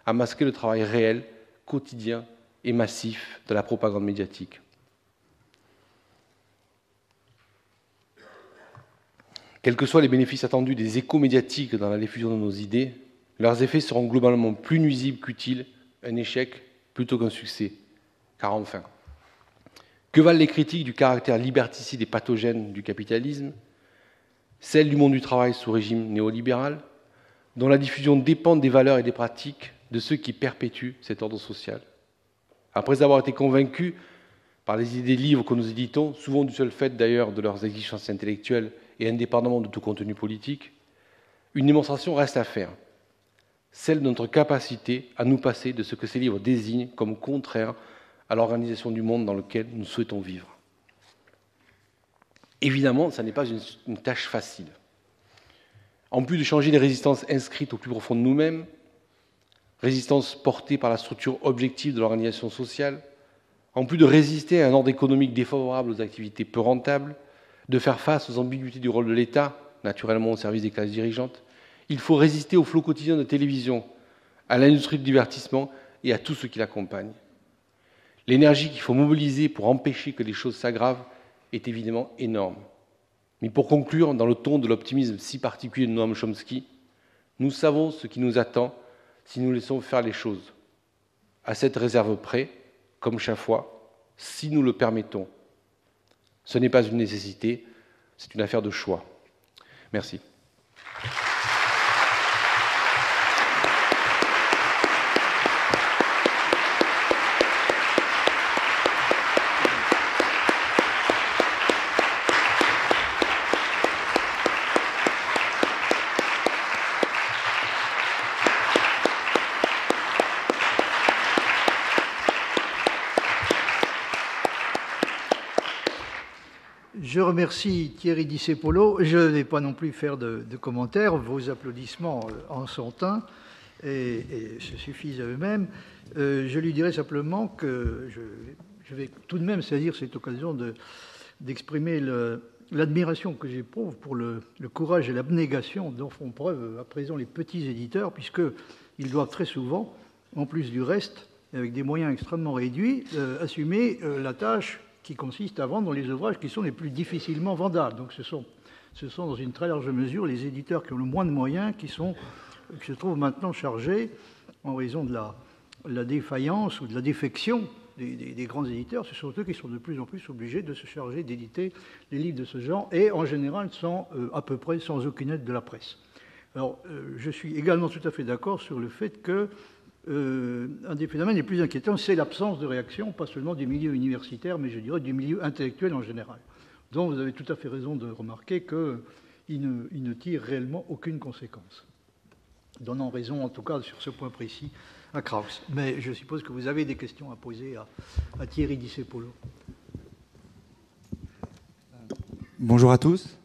S5: à masquer le travail réel, quotidien et massif de la propagande médiatique. Quels que soient les bénéfices attendus des échos médiatiques dans la diffusion de nos idées, leurs effets seront globalement plus nuisibles qu'utiles, un échec plutôt qu'un succès. Car enfin, que valent les critiques du caractère liberticide et pathogène du capitalisme, celles du monde du travail sous régime néolibéral, dont la diffusion dépend des valeurs et des pratiques de ceux qui perpétuent cet ordre social? Après avoir été convaincus par les idées libres que nous éditons, souvent du seul fait d'ailleurs de leurs exigences intellectuelles et indépendamment de tout contenu politique, une démonstration reste à faire, celle de notre capacité à nous passer de ce que ces livres désignent comme contraire à l'organisation du monde dans lequel nous souhaitons vivre. Évidemment, ça n'est pas une tâche facile. En plus de changer les résistances inscrites au plus profond de nous-mêmes, résistances portées par la structure objective de l'organisation sociale, en plus de résister à un ordre économique défavorable aux activités peu rentables, de faire face aux ambiguïtés du rôle de l'État, naturellement au service des classes dirigeantes, il faut résister au flot quotidien de télévision, à l'industrie du divertissement et à tout ce qui l'accompagne. L'énergie qu'il faut mobiliser pour empêcher que les choses s'aggravent est évidemment énorme. Mais pour conclure, dans le ton de l'optimisme si particulier de Noam Chomsky, nous savons ce qui nous attend si nous laissons faire les choses. À cette réserve près, comme chaque fois, si nous le permettons. Ce n'est pas une nécessité, c'est une affaire de choix. Merci.
S4: Je remercie Thierry Discepolo. Je ne vais pas non plus faire de commentaires. Vos applaudissements en sont un et se suffisent à eux-mêmes. Je lui dirai simplement que je vais tout de même saisir cette occasion d'exprimer l'admiration que j'éprouve pour le courage et l'abnégation dont font preuve à présent les petits éditeurs, puisqu'ils doivent très souvent, en plus du reste, avec des moyens extrêmement réduits, assumer la tâche qui consiste à vendre les ouvrages qui sont les plus difficilement vendables. Donc ce sont dans une très large mesure les éditeurs qui ont le moins de moyens qui se trouvent maintenant chargés, en raison de la défaillance ou de la défection des grands éditeurs. Ce sont eux qui sont de plus en plus obligés de se charger d'éditer les livres de ce genre et en général à peu près sans aucune aide de la presse. Alors je suis également tout à fait d'accord sur le fait que un des phénomènes les plus inquiétants, c'est l'absence de réaction, pas seulement du milieu universitaire, mais je dirais du milieu intellectuel en général, dont vous avez tout à fait raison de remarquer qu'il ne tire réellement aucune conséquence, donnant raison en tout cas sur ce point précis à Krauss. Mais je suppose que vous avez des questions à poser à Thierry Discepolo.
S3: Bonjour à tous.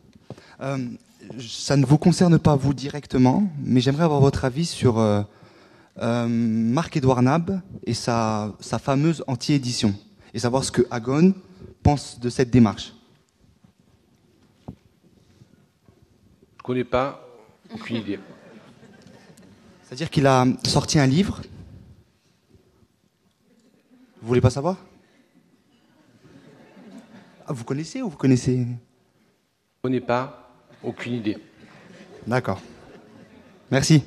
S3: Ça ne vous concerne pas vous directement, mais j'aimerais avoir votre avis sur Marc-Édouard Nab et sa fameuse anti-édition, et savoir ce que Agon pense de cette démarche.
S5: Je ne connais pas, aucune idée.
S3: C'est-à-dire qu'il a sorti un livre. Vous voulez pas savoir? Ah, vous connaissez ou vous connaissez?
S5: Je ne connais pas, aucune idée.
S3: D'accord. Merci.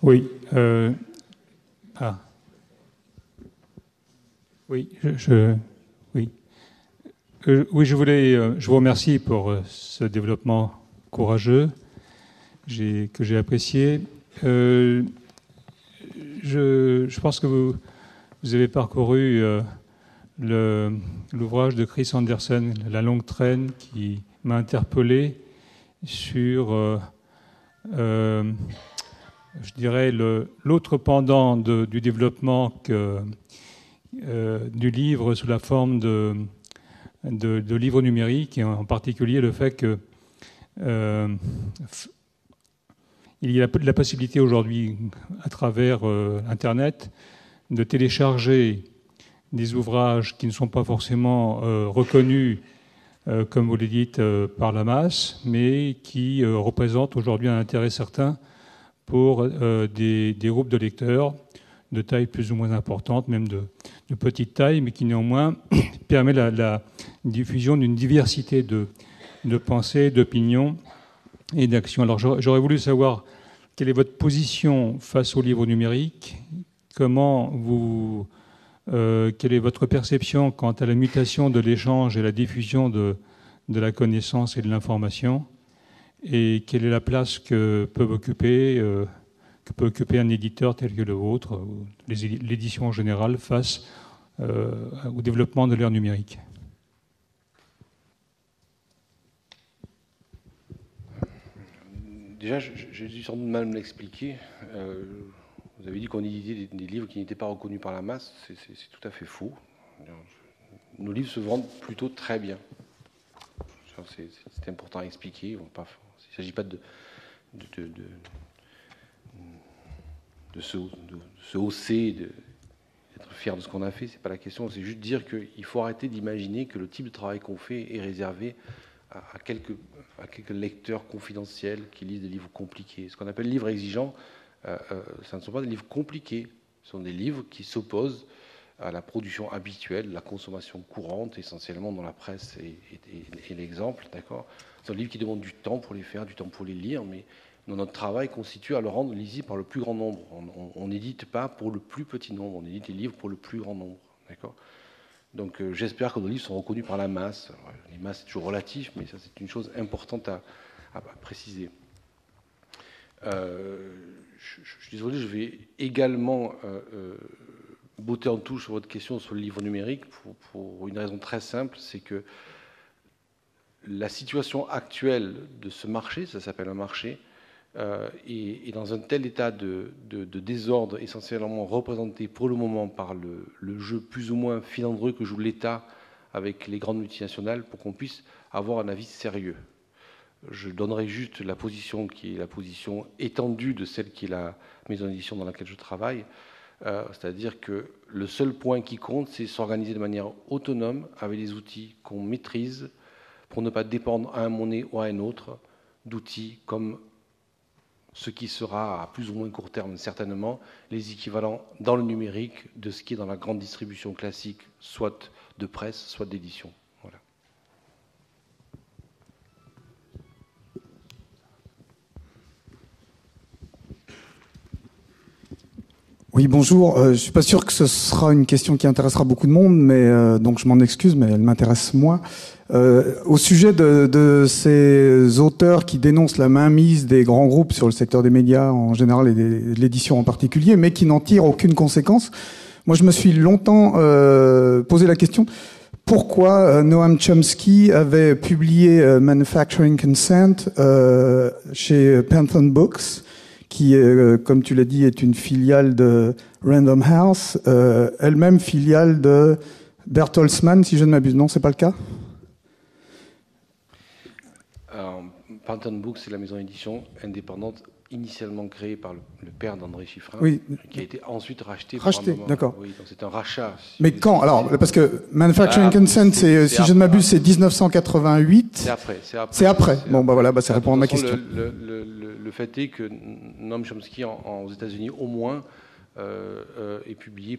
S6: Oui. Oui, oui, je vous remercie pour ce développement courageux que j'ai apprécié. Je pense que vous avez parcouru l'ouvrage de Chris Anderson, La longue traîne, qui m'a interpellé sur, je dirais, l'autre pendant du développement du livre sous la forme de livres numériques, et en particulier le fait que il y a la possibilité aujourd'hui, à travers Internet, de télécharger des ouvrages qui ne sont pas forcément reconnus, comme vous le dites, par la masse, mais qui représentent aujourd'hui un intérêt certain pour des groupes de lecteurs de taille plus ou moins importante, même de petite taille, mais qui néanmoins permet la diffusion d'une diversité de pensées, d'opinions et d'actions. Alors j'aurais voulu savoir quelle est votre position face au livre numérique, quelle est votre perception quant à la mutation de l'échange et la diffusion de la connaissance et de l'information, et quelle est la place que peut occuper un éditeur tel que le vôtre, ou l'édition en général, face au développement de l'ère numérique.
S5: Déjà, j'ai dû sans doute mal me l'expliquer. Vous avez dit qu'on éditait des livres qui n'étaient pas reconnus par la masse. C'est tout à fait faux. Nos livres se vendent plutôt très bien. C'est important à expliquer. Il ne s'agit pas de se hausser, d'être fier de ce qu'on a fait. C'est pas la question. C'est juste dire qu'il faut arrêter d'imaginer que le type de travail qu'on fait est réservé à quelques lecteurs confidentiels qui lisent des livres compliqués. Ce qu'on appelle livres exigeants, ça ne sont pas des livres compliqués. Ce sont des livres qui s'opposent à la production habituelle, la consommation courante, essentiellement dans la presse et l'exemple. D'accord. Ce sont des livres qui demandent du temps pour les faire, du temps pour les lire, mais notre travail consiste à le rendre lisible par le plus grand nombre. On n'édite pas pour le plus petit nombre, on édite les livres pour le plus grand nombre. D'accord. Donc j'espère que nos livres sont reconnus par la masse. Les masses, c'est toujours relatif, mais ça, c'est une chose importante à préciser. Je suis désolé, je vais également botter en touche sur votre question sur le livre numérique pour une raison très simple, c'est que la situation actuelle de ce marché, ça s'appelle un marché, est dans un tel état de désordre, essentiellement représenté pour le moment par le jeu plus ou moins filandreux que joue l'État avec les grandes multinationales, pour qu'on puisse avoir un avis sérieux. Je donnerai juste la position qui est la position étendue de celle qui est la maison d'édition dans laquelle je travaille, c'est-à-dire que le seul point qui compte, c'est s'organiser de manière autonome avec des outils qu'on maîtrise pour ne pas dépendre à un monnaie ou à un autre d'outils comme ce qui sera à plus ou moins court terme certainement les équivalents dans le numérique de ce qui est dans la grande distribution classique, soit de presse, soit d'édition. Voilà.
S7: Oui, bonjour. Je suis pas sûr que ce sera une question qui intéressera beaucoup de monde, mais donc je m'en excuse, mais elle m'intéresse moins. Au sujet de ces auteurs qui dénoncent la mainmise des grands groupes sur le secteur des médias en général et de l'édition en particulier, mais qui n'en tirent aucune conséquence, moi je me suis longtemps posé la question pourquoi Noam Chomsky avait publié Manufacturing Consent chez Penton Books, qui, comme tu l'as dit, est une filiale de Random House, elle-même filiale de Bertelsmann, si je ne m'abuse. Non, c'est pas le cas?
S5: Pantheon Books, c'est la maison d'édition indépendante initialement créée par le père d'André Chiffrin,
S7: Oui.
S5: qui a été ensuite racheté.
S7: Racheté, d'accord.
S5: Oui, donc c'est un rachat.
S7: Mais quand? Alors, parce que Manufacturing Consent, c'est, si je ne m'abuse, c'est 1988.
S5: C'est après.
S7: C'est après. Bon, bah voilà, ça répond à ma question.
S5: Le fait est que Noam Chomsky, aux États-Unis au moins, est publié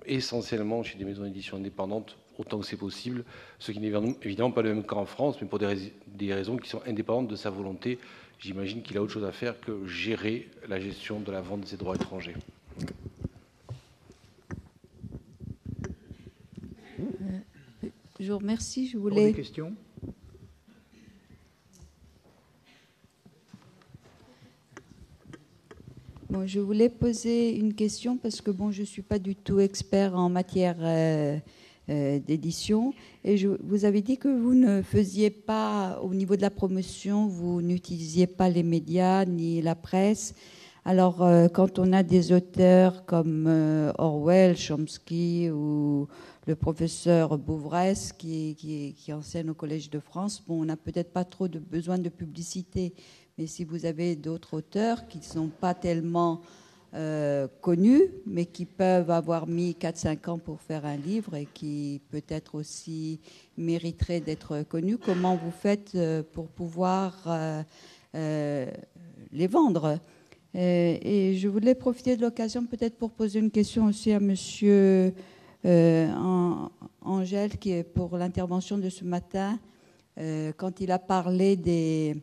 S5: essentiellement chez des maisons d'édition indépendantes, autant que c'est possible, ce qui n'est évidemment pas le même cas en France, mais pour des raisons qui sont indépendantes de sa volonté. J'imagine qu'il a autre chose à faire que gérer la gestion de la vente de ses droits étrangers.
S8: Je vous remercie. Je
S4: Des
S8: voulais...
S4: questions?
S8: Bon, je voulais poser une question parce que bon, je ne suis pas du tout expert en matière d'édition. Et vous avez dit que vous ne faisiez pas, au niveau de la promotion, vous n'utilisiez pas les médias ni la presse. Alors, quand on a des auteurs comme Orwell, Chomsky ou le professeur Bouvresse qui enseigne au Collège de France, bon, on n'a peut-être pas trop de besoin de publicité. Mais si vous avez d'autres auteurs qui ne sont pas tellement connus, mais qui peuvent avoir mis 4-5 ans pour faire un livre et qui peut-être aussi mériteraient d'être connus, comment vous faites pour pouvoir les vendre? Et je voulais profiter de l'occasion peut-être pour poser une question aussi à monsieur Angèle, qui est pour l'intervention de ce matin, quand il a parlé des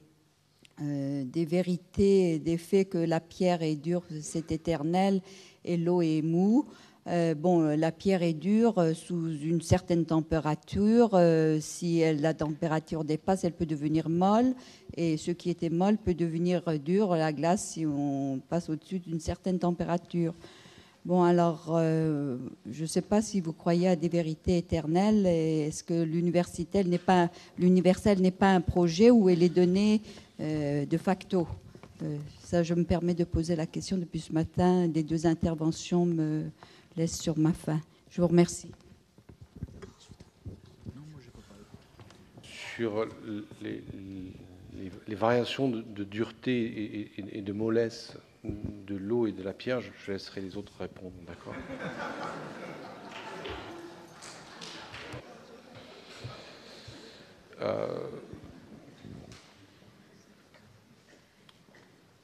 S8: vérités et des faits que la pierre est dure, c'est éternel, et l'eau est mou. La pierre est dure sous une certaine température. Si la température dépasse, elle peut devenir molle. Et ce qui était molle peut devenir dur, la glace, si on passe au-dessus d'une certaine température. Bon, alors, je ne sais pas si vous croyez à des vérités éternelles. Est-ce que l'universel n'est pas un projet où elle est donnée de facto? Ça, je me permets de poser la question depuis ce matin. Les deux interventions me laissent sur ma faim. Je vous remercie.
S5: Sur les variations de dureté et de mollesse de l'eau et de la pierre, je laisserai les autres répondre, d'accord?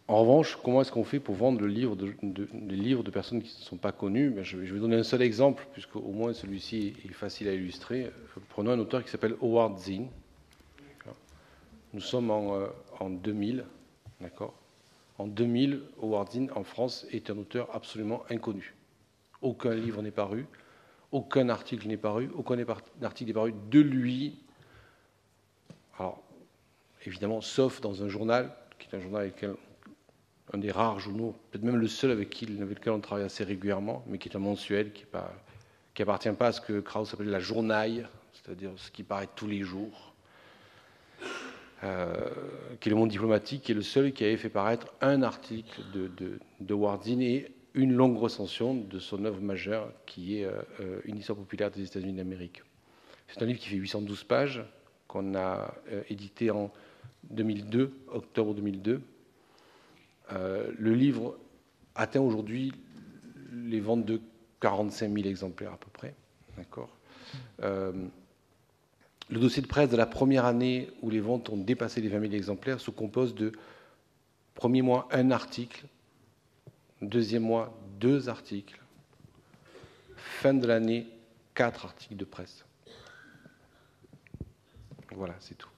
S5: En revanche, comment est-ce qu'on fait pour vendre des livres de personnes qui ne sont pas connues? Je vais donner un seul exemple, puisque au moins celui-ci est facile à illustrer. Prenons un auteur qui s'appelle Howard Zinn. Nous sommes en 2000, d'accord? En 2000, Howard Zinn, en France, est un auteur absolument inconnu. Aucun livre n'est paru, aucun article n'est paru, aucun article n'est paru de lui. Alors, évidemment, sauf dans un journal, qui est un journal avec un des rares journaux, peut-être même le seul avec lequel on travaille assez régulièrement, mais qui est un mensuel, qui appartient pas à ce que Krauss appelait la journaille, c'est-à-dire ce qui paraît tous les jours, qui est Le Monde diplomatique, qui est le seul qui avait fait paraître un article de Howard Zinn et une longue recension de son œuvre majeure, qui est Une histoire populaire des États-Unis d'Amérique. C'est un livre qui fait 812 pages, qu'on a édité en 2002, octobre 2002. Le livre atteint aujourd'hui les ventes de 45 000 exemplaires à peu près. D'accord. Le dossier de presse de la première année où les ventes ont dépassé les 20 000 exemplaires se compose de, premier mois, un article, deuxième mois, 2 articles, fin de l'année, 4 articles de presse. Voilà, c'est tout.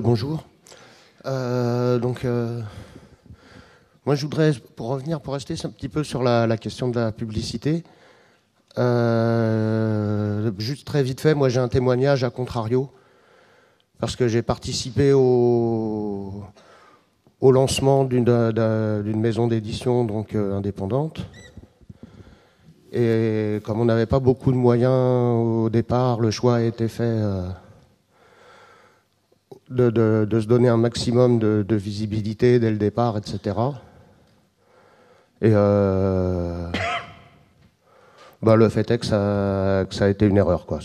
S9: Bonjour. Moi, je voudrais, pour rester un petit peu sur la question de la publicité, juste très vite fait, moi j'ai un témoignage à contrario, parce que j'ai participé au lancement d'une maison d'édition donc indépendante, Et comme on n'avait pas beaucoup de moyens au départ, le choix a été fait de se donner un maximum de visibilité dès le départ, etc. Et le fait est que ça a été une erreur, quoi.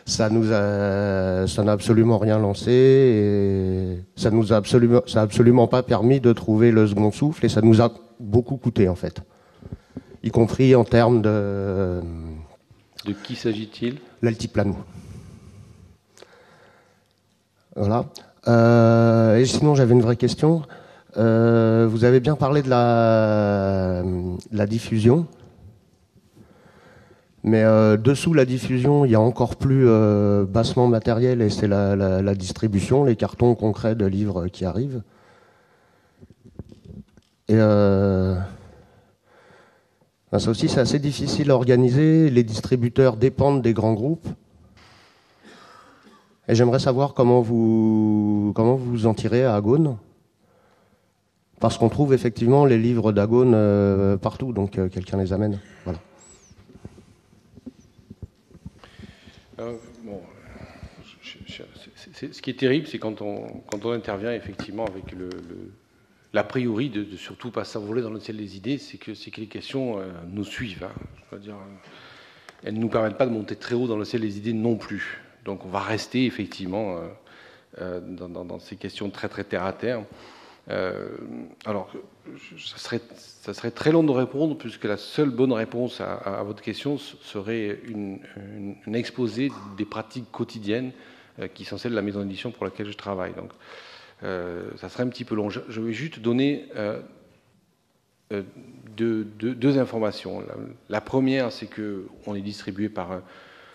S9: Ça n'a absolument rien lancé et ça a absolument pas permis de trouver le second souffle et ça nous a beaucoup coûté en fait, y compris en termes de.
S5: De qui s'agit-il?
S9: L'altiplano. Voilà. Et sinon, j'avais une vraie question. Vous avez bien parlé de la diffusion. Mais dessous la diffusion, il y a encore plus bassement matériel et c'est la distribution, les cartons concrets de livres qui arrivent. Et ça aussi, c'est assez difficile à organiser. Les distributeurs dépendent des grands groupes. Et j'aimerais savoir comment vous en tirez à Agone. Parce qu'on trouve effectivement les livres d'Agone partout, donc quelqu'un les amène. Voilà.
S5: Ce qui est terrible, c'est quand on intervient effectivement avec l'a priori de surtout pas s'envoler dans le ciel des idées, c'est que les questions nous suivent. Hein. Je veux dire, elles ne nous permettent pas de monter très haut dans le ciel des idées non plus. Donc on va rester effectivement dans ces questions très très terre à terre. Alors, ça serait très long de répondre, puisque la seule bonne réponse à votre question serait un exposé des pratiques quotidiennes qui sont celles de la maison d'édition pour laquelle je travaille. Donc, ça serait un petit peu long. Je vais juste donner deux informations. La première, c'est qu'on est distribué par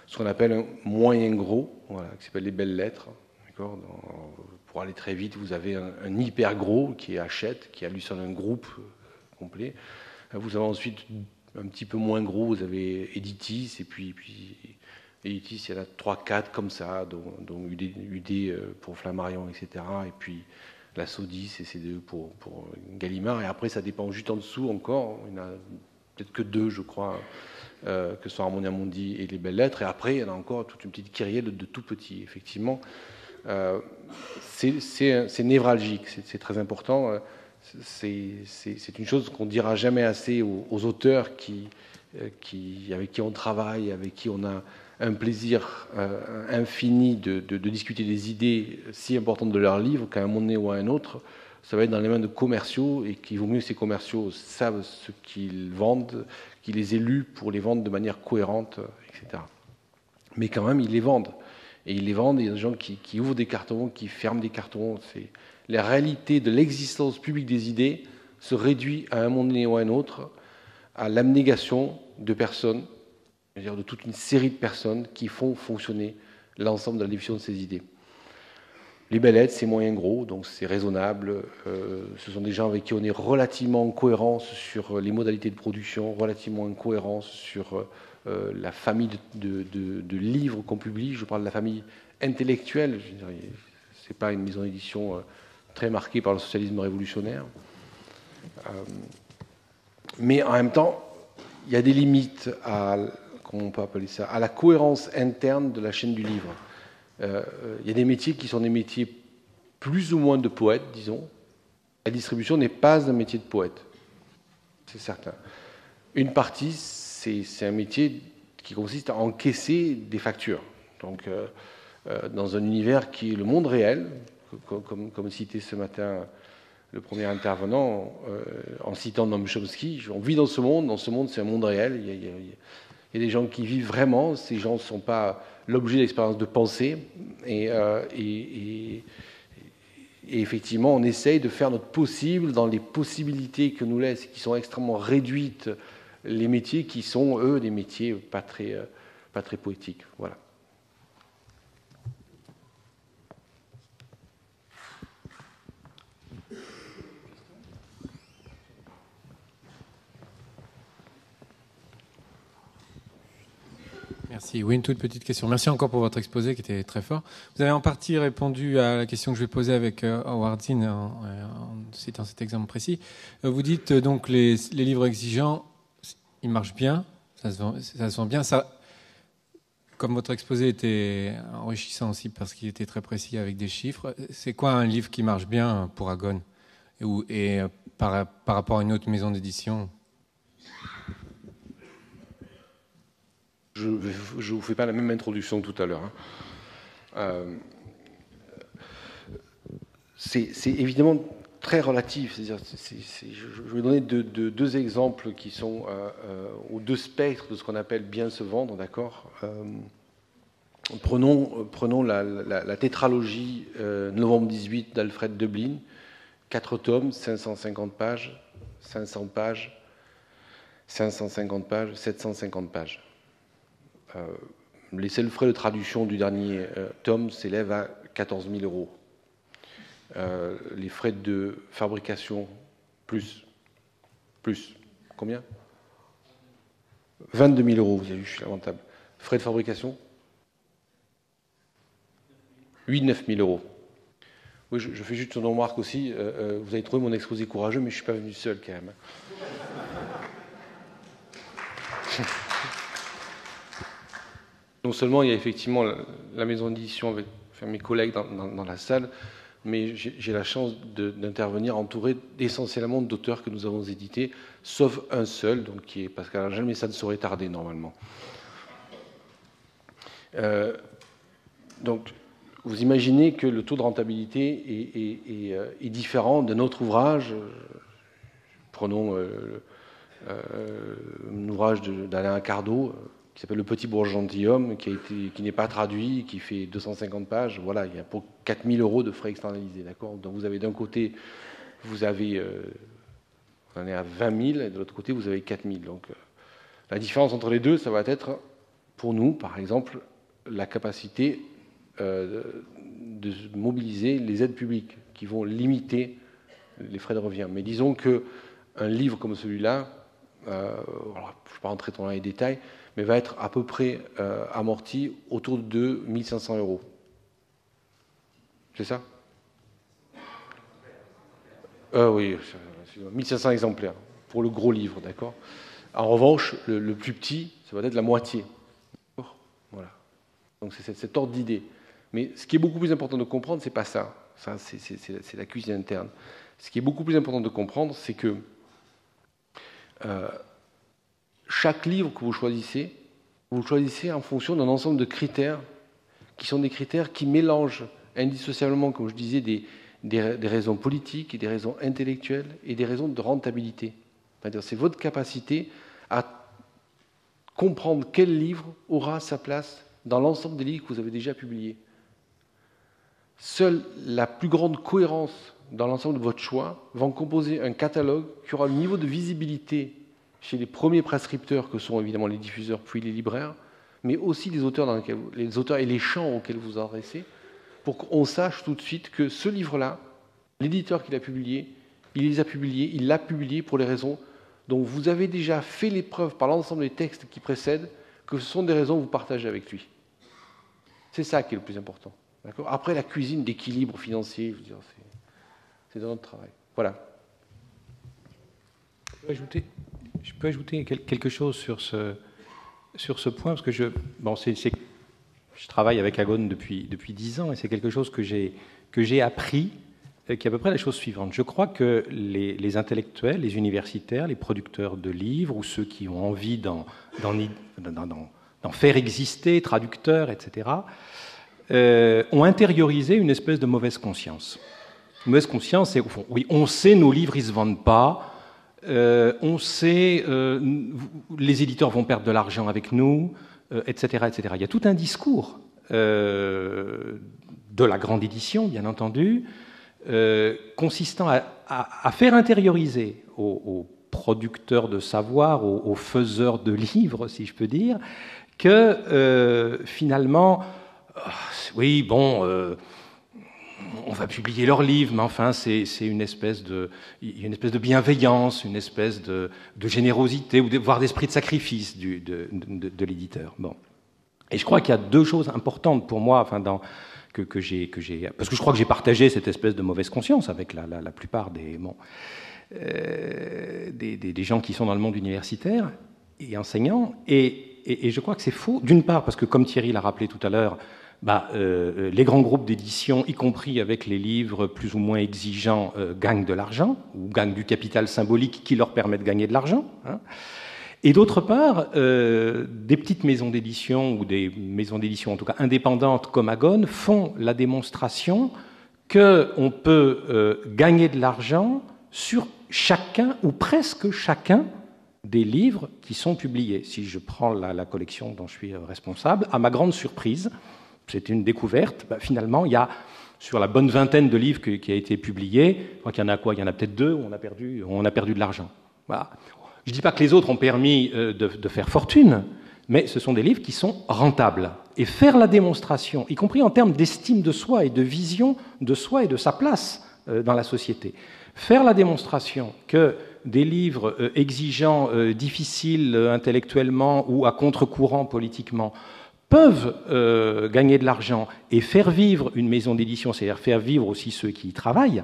S5: ce qu'on appelle un moyen gros, voilà, qui s'appelle les belles lettres. D'accord ? Pour aller très vite, vous avez un hyper gros qui est Hachette, qui a lui seul un groupe complet. Vous avez ensuite un petit peu moins gros, vous avez Editis, et puis Editis, il y en a 3-4 comme ça, dont UD pour Flammarion, etc. Et puis la Sodis et CD pour Gallimard. Et après, ça dépend juste en dessous encore. Il n'y en a peut-être que 2, je crois, que sont Harmonia Mundi et les Belles Lettres. Et après, il y en a encore toute une petite kyrielle de tout petits, effectivement. C'est névralgique, c'est très important. C'est une chose qu'on dira jamais assez aux auteurs avec qui on travaille, avec qui on a un plaisir infini de discuter des idées si importantes de leurs livres, qu'à un moment donné ou à un autre, ça va être dans les mains de commerciaux et qu'il vaut mieux que ces commerciaux savent ce qu'ils vendent, qu'ils les aient lus pour les vendre de manière cohérente, etc. Mais quand même, ils les vendent. Et ils les vendent, il y a des gens qui ouvrent des cartons, qui ferment des cartons. La réalité de l'existence publique des idées se réduit à un moment donné ou à un autre à l'abnégation de personnes, c'est-à-dire de toute une série de personnes qui font fonctionner l'ensemble de la diffusion de ces idées. Les belles lettres, c'est moyen gros, donc c'est raisonnable. Ce sont des gens avec qui on est relativement en cohérence sur les modalités de production, relativement en cohérence sur la famille de livres qu'on publie. Je parle de la famille intellectuelle. Ce n'est pas une maison d'édition très marquée par le socialisme révolutionnaire. Mais en même temps, il y a des limites comment on peut appeler ça, à la cohérence interne de la chaîne du livre. Il y a des métiers qui sont des métiers plus ou moins de poètes, disons. La distribution n'est pas un métier de poète, c'est certain. Une partie, c'est un métier qui consiste à encaisser des factures. Donc, dans un univers qui est le monde réel, comme citait ce matin le premier intervenant, en citant Noam Chomsky, on vit dans ce monde c'est un monde réel. Il y a des gens qui vivent vraiment, ces gens ne sont pas l'objet d'expériences de pensée, et effectivement, on essaye de faire notre possible dans les possibilités que nous laissent, qui sont extrêmement réduites, les métiers qui sont, eux, des métiers pas très poétiques. Voilà.
S10: Merci. Oui, une toute petite question. Merci encore pour votre exposé qui était très fort. Vous avez en partie répondu à la question que je vais poser avec Howard Zinn en citant cet exemple précis. Vous dites donc les livres exigeants, il marche bien, ça se vend bien. Ça, comme votre exposé était enrichissant aussi parce qu'il était très précis avec des chiffres, c'est quoi un livre qui marche bien pour Agone et par rapport à une autre maison d'édition?
S5: Je ne vous fais pas la même introduction que tout à l'heure. C'est évidemment très relatif. C'est-à-dire, je vais donner deux exemples qui sont ou deux spectres de ce qu'on appelle bien se vendre, d'accord. Prenons la tétralogie Novembre 18 d'Alfred Döblin, 4 tomes, 550 pages, 500 pages, 550 pages, 750 pages. Les seuls frais de traduction du dernier tome s'élèvent à 14 000 euros. Les frais de fabrication, plus. Combien 22 000 euros, vous avez vu, je suis lamentable. Frais de fabrication 8-9 000 euros. Oui, je fais juste une remarque aussi. Vous avez trouvé mon exposé courageux, mais je ne suis pas venu seul quand même. Non seulement il y a effectivement la maison d'édition avec mes collègues dans la salle, mais j'ai la chance d'intervenir entouré essentiellement d'auteurs que nous avons édités, sauf un seul, donc qui est Pascal Angel, mais ça ne saurait tarder normalement. Donc, vous imaginez que le taux de rentabilité est différent d'un autre ouvrage. Prenons un ouvrage d'Alain Accardo, qui s'appelle Le Petit bourgeois gentilhomme, qui n'est pas traduit, qui fait 250 pages. Voilà, il y a pour 4 000 euros de frais externalisés, d'accord. Donc vous avez d'un côté, vous en est à 20 000, et de l'autre côté, vous avez 4 000. Donc la différence entre les deux, ça va être, pour nous, par exemple, la capacité de mobiliser les aides publiques qui vont limiter les frais de revient. Mais disons qu'un livre comme celui-là, je ne vais pas rentrer dans les détails, mais va être à peu près amorti autour de 1 500 euros. C'est ça? Oui, 1 500 exemplaires pour le gros livre, d'accord. En revanche, le plus petit, ça va être la moitié. Voilà. Donc c'est cet ordre d'idée. Mais ce qui est beaucoup plus important de comprendre, c'est pas ça. Ça, c'est la cuisine interne. Ce qui est beaucoup plus important de comprendre, c'est que chaque livre que vous choisissez en fonction d'un ensemble de critères qui sont des critères qui mélangent indissociablement, comme je disais, des raisons politiques et des raisons intellectuelles et des raisons de rentabilité. C'est-à-dire, c'est votre capacité à comprendre quel livre aura sa place dans l'ensemble des livres que vous avez déjà publiés. Seule la plus grande cohérence dans l'ensemble de votre choix va composer un catalogue qui aura le niveau de visibilité chez les premiers prescripteurs que sont évidemment les diffuseurs puis les libraires, mais aussi les auteurs et les champs auxquels vous vous adressez, pour qu'on sache tout de suite que ce livre-là, l'éditeur qui l'a publié, il l'a publié pour les raisons dont vous avez déjà fait les preuves par l'ensemble des textes qui précèdent, que ce sont des raisons que vous partagez avec lui. C'est ça qui est le plus important. D'accord ? Après, la cuisine d'équilibre financier, je veux dire, c'est dans notre travail. Voilà.
S11: Je peux ajouter quelque chose sur ce point, parce que je travaille avec Agone depuis 10 ans, et c'est quelque chose que j'ai appris, qui est à peu près la chose suivante. Je crois que les intellectuels, les universitaires, les producteurs de livres, ou ceux qui ont envie d'en faire exister, traducteurs, etc., ont intériorisé une espèce de mauvaise conscience. Une mauvaise conscience, c'est au fond, oui, on sait nos livres, ils ne se vendent pas, on sait, les éditeurs vont perdre de l'argent avec nous, etc., etc. Il y a tout un discours de la grande édition, bien entendu, consistant à faire intérioriser aux producteurs de savoir, aux faiseurs de livres, si je peux dire, que finalement, oui, bon, on va publier leurs livres, mais enfin, c'est une espèce de bienveillance, une espèce de générosité, ou voire d'esprit de sacrifice de l'éditeur. Bon. Et je crois qu'il y a deux choses importantes pour moi, enfin, que j'ai, parce que je crois que j'ai partagé cette espèce de mauvaise conscience avec la plupart des gens qui sont dans le monde universitaire. et enseignants, et je crois que c'est faux, d'une part parce que, comme Thierry l'a rappelé tout à l'heure, les grands groupes d'édition, y compris avec les livres plus ou moins exigeants, gagnent de l'argent, ou gagnent du capital symbolique qui leur permet de gagner de l'argent. Hein. Et d'autre part, des petites maisons d'édition, ou des maisons d'édition en tout cas indépendantes comme Agone, font la démonstration qu'on peut gagner de l'argent sur chacun, ou presque chacun, des livres qui sont publiés. Si je prends la collection dont je suis responsable, à ma grande surprise, c'est une découverte, finalement, il y a sur la bonne vingtaine de livres qui a été publiés, je crois qu'il y en a quoi ? Il y en a peut-être 2 où on a perdu de l'argent. Voilà. Je ne dis pas que les autres ont permis de faire fortune, mais ce sont des livres qui sont rentables. Et faire la démonstration, y compris en termes d'estime de soi et de vision de soi et de sa place dans la société, faire la démonstration que des livres exigeants, difficiles intellectuellement ou à contre-courant politiquement peuvent gagner de l'argent et faire vivre une maison d'édition, c'est-à-dire faire vivre aussi ceux qui y travaillent,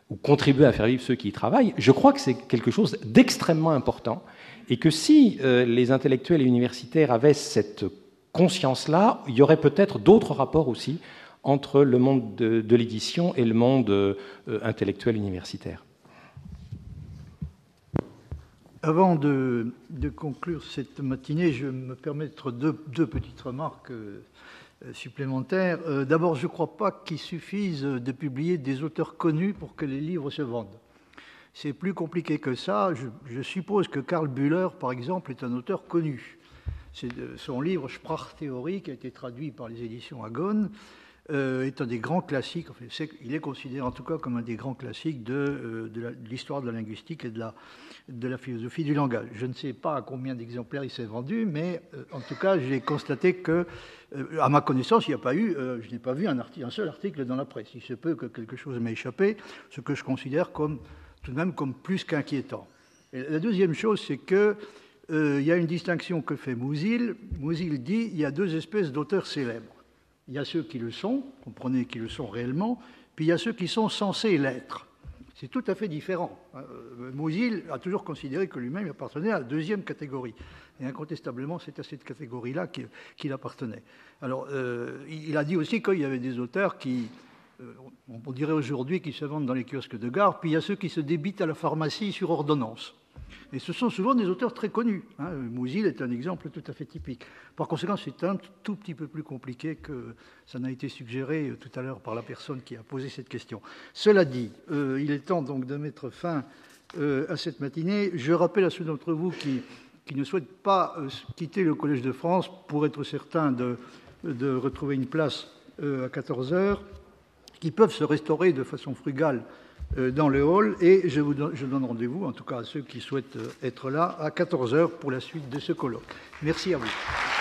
S11: ou contribuer à faire vivre ceux qui y travaillent, je crois que c'est quelque chose d'extrêmement important, et que si les intellectuels et universitaires avaient cette conscience-là, il y aurait peut-être d'autres rapports aussi entre le monde de l'édition et le monde intellectuel universitaire.
S4: Avant de conclure cette matinée, je me permettre deux petites remarques supplémentaires. D'abord, je ne crois pas qu'il suffise de publier des auteurs connus pour que les livres se vendent. C'est plus compliqué que ça. Je suppose que Karl Bühler, par exemple, est un auteur connu. Son livre Sprachtheorie, qui a été traduit par les éditions Agone, est un des grands classiques. Enfin, il est considéré en tout cas comme un des grands classiques de l'histoire de la linguistique et de la philosophie du langage. Je ne sais pas à combien d'exemplaires il s'est vendu, mais en tout cas, j'ai constaté que, à ma connaissance, il n'y a pas eu, je n'ai pas vu un seul article dans la presse. Il se peut que quelque chose m'ait échappé, ce que je considère tout de même comme plus qu'inquiétant. Et la deuxième chose, c'est que il y a une distinction que fait Musil. Musil dit il y a 2 espèces d'auteurs célèbres. Il y a ceux qui le sont, comprenez, qui le sont réellement, puis il y a ceux qui sont censés l'être. C'est tout à fait différent. Musil a toujours considéré que lui-même appartenait à la 2e catégorie. Et incontestablement, c'est à cette catégorie-là qu'il appartenait. Alors, il a dit aussi qu'il y avait des auteurs qui, on dirait aujourd'hui, qui se vendent dans les kiosques de gare, puis il y a ceux qui se débitent à la pharmacie sur ordonnance. Et ce sont souvent des auteurs très connus. Musil est un exemple tout à fait typique. Par conséquent, c'est un tout petit peu plus compliqué que ça n'a été suggéré tout à l'heure par la personne qui a posé cette question. Cela dit, il est temps donc de mettre fin à cette matinée. Je rappelle à ceux d'entre vous qui ne souhaitent pas quitter le Collège de France pour être certains de retrouver une place à 14h, qui peuvent se restaurer de façon frugale dans le hall, et je donne rendez-vous, en tout cas à ceux qui souhaitent être là, à 14h pour la suite de ce colloque. Merci à vous.